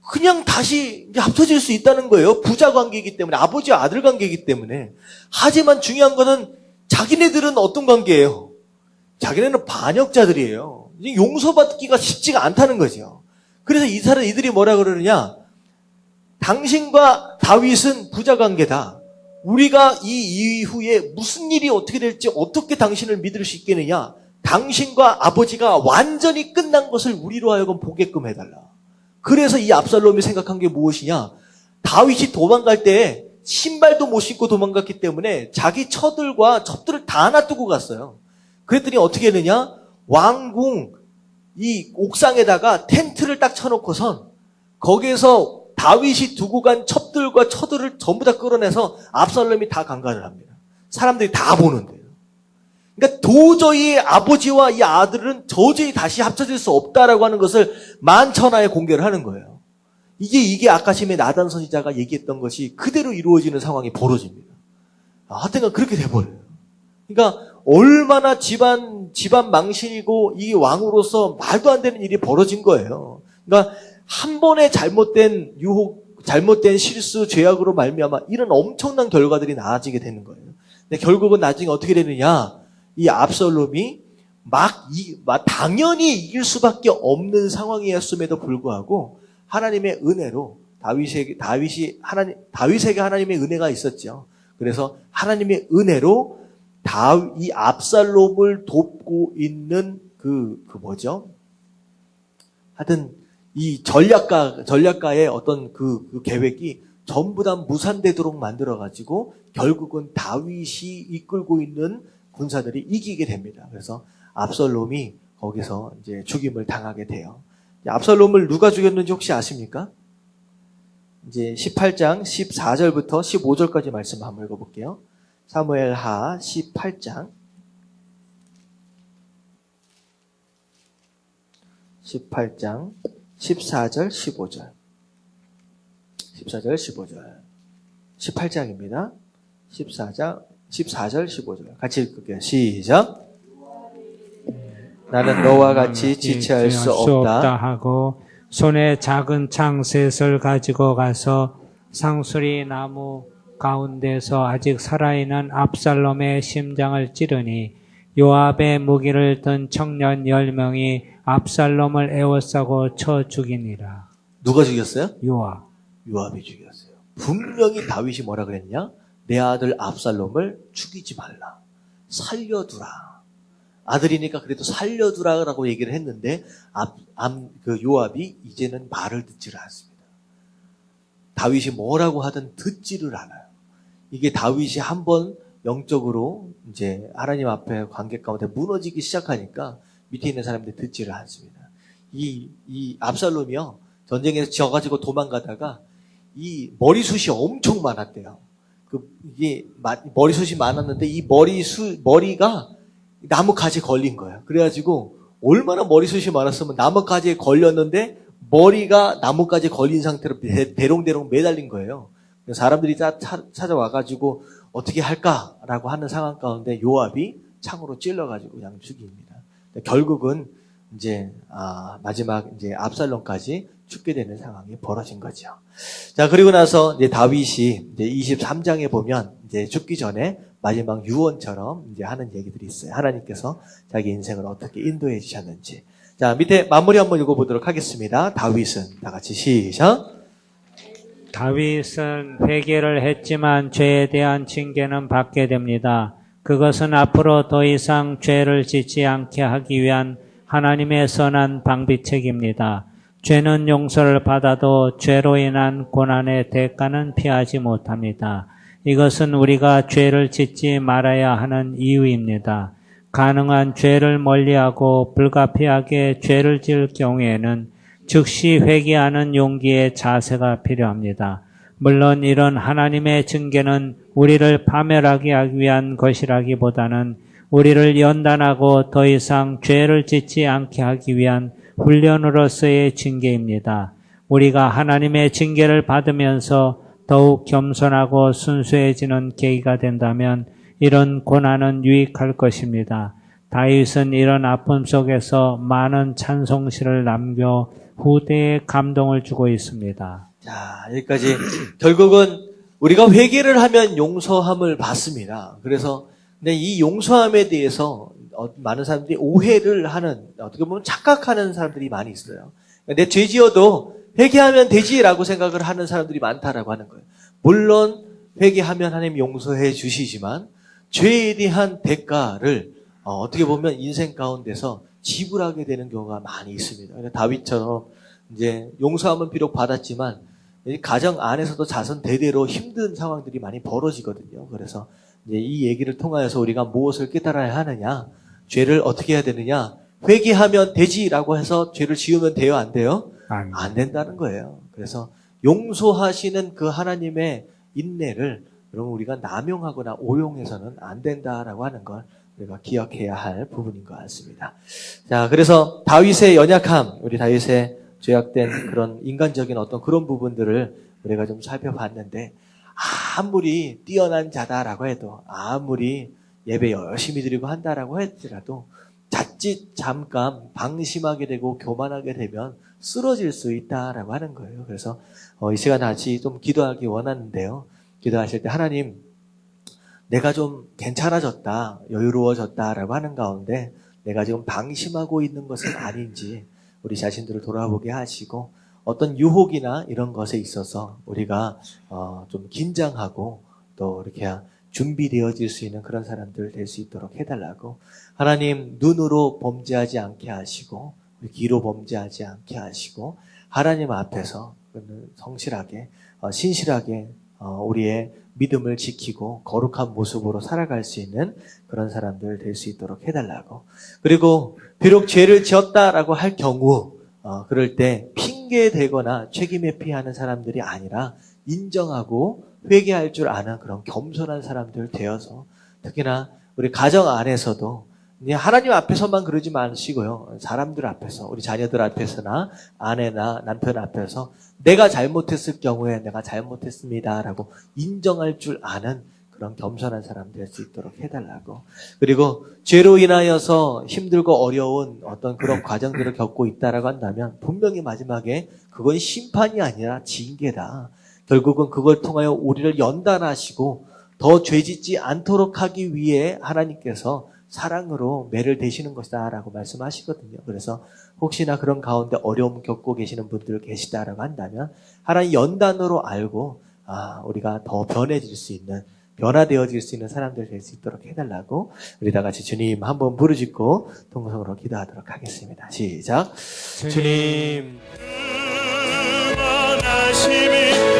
그냥 다시 이제 합쳐질 수 있다는 거예요. 부자 관계이기 때문에, 아버지와 아들 관계이기 때문에. 하지만 중요한 거는 자기네들은 어떤 관계예요? 자기네는 반역자들이에요. 용서받기가 쉽지가 않다는 거죠. 그래서 이들이 뭐라 그러느냐? 당신과 다윗은 부자 관계다. 우리가 이 이후에 무슨 일이 어떻게 될지 어떻게 당신을 믿을 수 있겠느냐? 당신과 아버지가 완전히 끝난 것을 우리로 하여금 보게끔 해달라. 그래서 이 압살롬이 생각한 게 무엇이냐? 다윗이 도망갈 때 신발도 못 신고 도망갔기 때문에 자기 처들과 첩들을 다 놔두고 갔어요. 그랬더니 어떻게 했느냐? 왕궁 이 옥상에다가 텐트를 딱 쳐놓고선 거기에서 다윗이 두고 간 첩들과 처들을 전부 다 끌어내서 압살롬이 다 강간을 합니다. 사람들이 다 보는데요. 그러니까 도저히 아버지와 이 아들은 도저히 다시 합쳐질 수 없다라고 하는 것을 만천하에 공개를 하는 거예요. 이게 아까심의 나단 선지자가 얘기했던 것이 그대로 이루어지는 상황이 벌어집니다. 하여튼 그렇게 돼버려요. 그러니까 얼마나 집안 망신이고 이 왕으로서 말도 안 되는 일이 벌어진 거예요. 그러니까 한 번의 잘못된 유혹, 잘못된 실수, 죄악으로 말미암아 이런 엄청난 결과들이 나아지게 되는 거예요. 근데 결국은 나중에 어떻게 되느냐? 이 압살롬이 당연히 이길 수밖에 없는 상황이었음에도 불구하고 하나님의 은혜로 다윗에게 하나님의 은혜가 있었죠. 그래서 하나님의 은혜로 이 압살롬을 돕고 있는 하여튼 이 전략가의 어떤 그 계획이 전부 다 무산되도록 만들어가지고 결국은 다윗이 이끌고 있는 군사들이 이기게 됩니다. 그래서 압살롬이 거기서 이제 죽임을 당하게 돼요. 압살롬을 누가 죽였는지 혹시 아십니까? 이제 18장 14절부터 15절까지 말씀 한번 읽어볼게요. 사무엘하 18장 14절 15절 18장입니다. 14절 15절 같이 읽을게요. 시작. 나는 너와 같이 지체할 수 없다 하고 손에 작은 창 셋을 가지고 가서 상수리 나무 가운데서 아직 살아있는 압살롬의 심장을 찌르니 요압의 무기를 든 청년 10명이 압살롬을 에워싸고 쳐 죽이니라. 누가 죽였어요? 요압. 요압이 죽였어요. 분명히 다윗이 뭐라 그랬냐? 내 아들 압살롬을 죽이지 말라. 살려두라. 아들이니까 그래도 살려두라라고 얘기를 했는데 그 요압이 이제는 말을 듣지를 않습니다. 다윗이 뭐라고 하든 듣지를 않아요. 이게 다윗이 한번 영적으로 이제 하나님 앞에 관계 가운데 무너지기 시작하니까 밑에 있는 사람들이 듣지를 않습니다. 이 압살롬이요, 전쟁에서 져가지고 도망가다가 이 머리숱이 엄청 많았대요. 이게 머리숱이 많았는데 이 머리가 나뭇가지에 걸린 거예요. 그래가지고 얼마나 머리숱이 많았으면 나뭇가지에 걸렸는데 머리가 나뭇가지에 걸린 상태로 대롱대롱 매달린 거예요. 사람들이 찾아와가지고 어떻게 할까라고 하는 상황 가운데 요압이 창으로 찔러가지고 그냥 죽입니다. 결국은 이제 마지막 이제 압살롬까지 죽게 되는 상황이 벌어진 거죠. 자, 그리고 나서 이제 다윗이 이제 23장에 보면 이제 죽기 전에 마지막 유언처럼 이제 하는 얘기들이 있어요. 하나님께서 자기 인생을 어떻게 인도해 주셨는지. 자, 밑에 마무리 한번 읽어보도록 하겠습니다. 다윗은 다 같이 시작. 다윗은 회개를 했지만 죄에 대한 징계는 받게 됩니다. 그것은 앞으로 더 이상 죄를 짓지 않게 하기 위한 하나님의 선한 방비책입니다. 죄는 용서를 받아도 죄로 인한 고난의 대가는 피하지 못합니다. 이것은 우리가 죄를 짓지 말아야 하는 이유입니다. 가능한 죄를 멀리하고 불가피하게 죄를 지을 경우에는 즉시 회개하는 용기의 자세가 필요합니다. 물론 이런 하나님의 징계는 우리를 파멸하게 하기 위한 것이라기보다는 우리를 연단하고 더 이상 죄를 짓지 않게 하기 위한 훈련으로서의 징계입니다. 우리가 하나님의 징계를 받으면서 더욱 겸손하고 순수해지는 계기가 된다면 이런 고난은 유익할 것입니다. 다윗은 이런 아픔 속에서 많은 찬송시를 남겨 후대에 감동을 주고 있습니다. 자, 여기까지 결국은 우리가 회개를 하면 용서함을 받습니다. 그래서 근데 이 용서함에 대해서 많은 사람들이 오해를 하는, 어떻게 보면 착각하는 사람들이 많이 있어요. 내 죄 지어도 회개하면 되지라고 생각을 하는 사람들이 많다라고 하는 거예요. 물론 회개하면 하나님 용서해 주시지만 죄에 대한 대가를 어떻게 보면 인생 가운데서 지불하게 되는 경우가 많이 있습니다. 그러니까 다윗처럼 이제 용서함은 비록 받았지만 가정 안에서도 자손 대대로 힘든 상황들이 많이 벌어지거든요. 그래서 이제 이 얘기를 통하여서 우리가 무엇을 깨달아야 하느냐, 죄를 어떻게 해야 되느냐, 회개하면 되지라고 해서 죄를 지으면 돼요, 안 돼요? 안 된다는 거예요. 그래서 용서하시는 그 하나님의 인내를 여러분 우리가 남용하거나 오용해서는 안 된다라고 하는 걸 우리가 기억해야 할 부분인 것 같습니다. 자, 그래서 다윗의 연약함, 우리 다윗의 죄악된 그런 인간적인 어떤 그런 부분들을 우리가 좀 살펴봤는데, 아무리 뛰어난 자다라고 해도, 아무리 예배 열심히 드리고 한다라고 할지라도 자칫 잠깐 방심하게 되고 교만하게 되면 쓰러질 수 있다라고 하는 거예요. 그래서 이 시간 같이 좀 기도하기 원하는데요. 기도하실 때 하나님, 내가 좀 괜찮아졌다, 여유로워졌다라고 하는 가운데 내가 지금 방심하고 있는 것은 아닌지 우리 자신들을 돌아보게 하시고, 어떤 유혹이나 이런 것에 있어서 우리가 좀 긴장하고 또 이렇게 준비되어질 수 있는 그런 사람들 될 수 있도록 해달라고, 하나님 눈으로 범죄하지 않게 하시고 귀로 범죄하지 않게 하시고 하나님 앞에서 성실하게 신실하게 우리의 믿음을 지키고 거룩한 모습으로 살아갈 수 있는 그런 사람들 될 수 있도록 해달라고, 그리고 비록 죄를 지었다라고 할 경우 그럴 때 핑계대거나 책임에 피하는 사람들이 아니라 인정하고 회개할 줄 아는 그런 겸손한 사람들 되어서, 특히나 우리 가정 안에서도 하나님 앞에서만 그러지 마시고요, 사람들 앞에서, 우리 자녀들 앞에서나 아내나 남편 앞에서 내가 잘못했을 경우에 내가 잘못했습니다라고 인정할 줄 아는 그런 겸손한 사람 될 수 있도록 해달라고, 그리고 죄로 인하여서 힘들고 어려운 어떤 그런 과정들을 겪고 있다라고 한다면 분명히 마지막에 그건 심판이 아니라 징계다. 결국은 그걸 통하여 우리를 연단하시고 더 죄짓지 않도록 하기 위해 하나님께서 사랑으로 매를 대시는 것이다 라고 말씀하시거든요. 그래서 혹시나 그런 가운데 어려움 겪고 계시는 분들 계시다라고 한다면 하나님 연단으로 알고 우리가 더 변해질 수 있는, 변화되어질 수 있는 사람들 될 수 있도록 해달라고 우리 다 같이 주님 한번 부르짖고 동성으로 기도하도록 하겠습니다. 시작. 주님 원하심이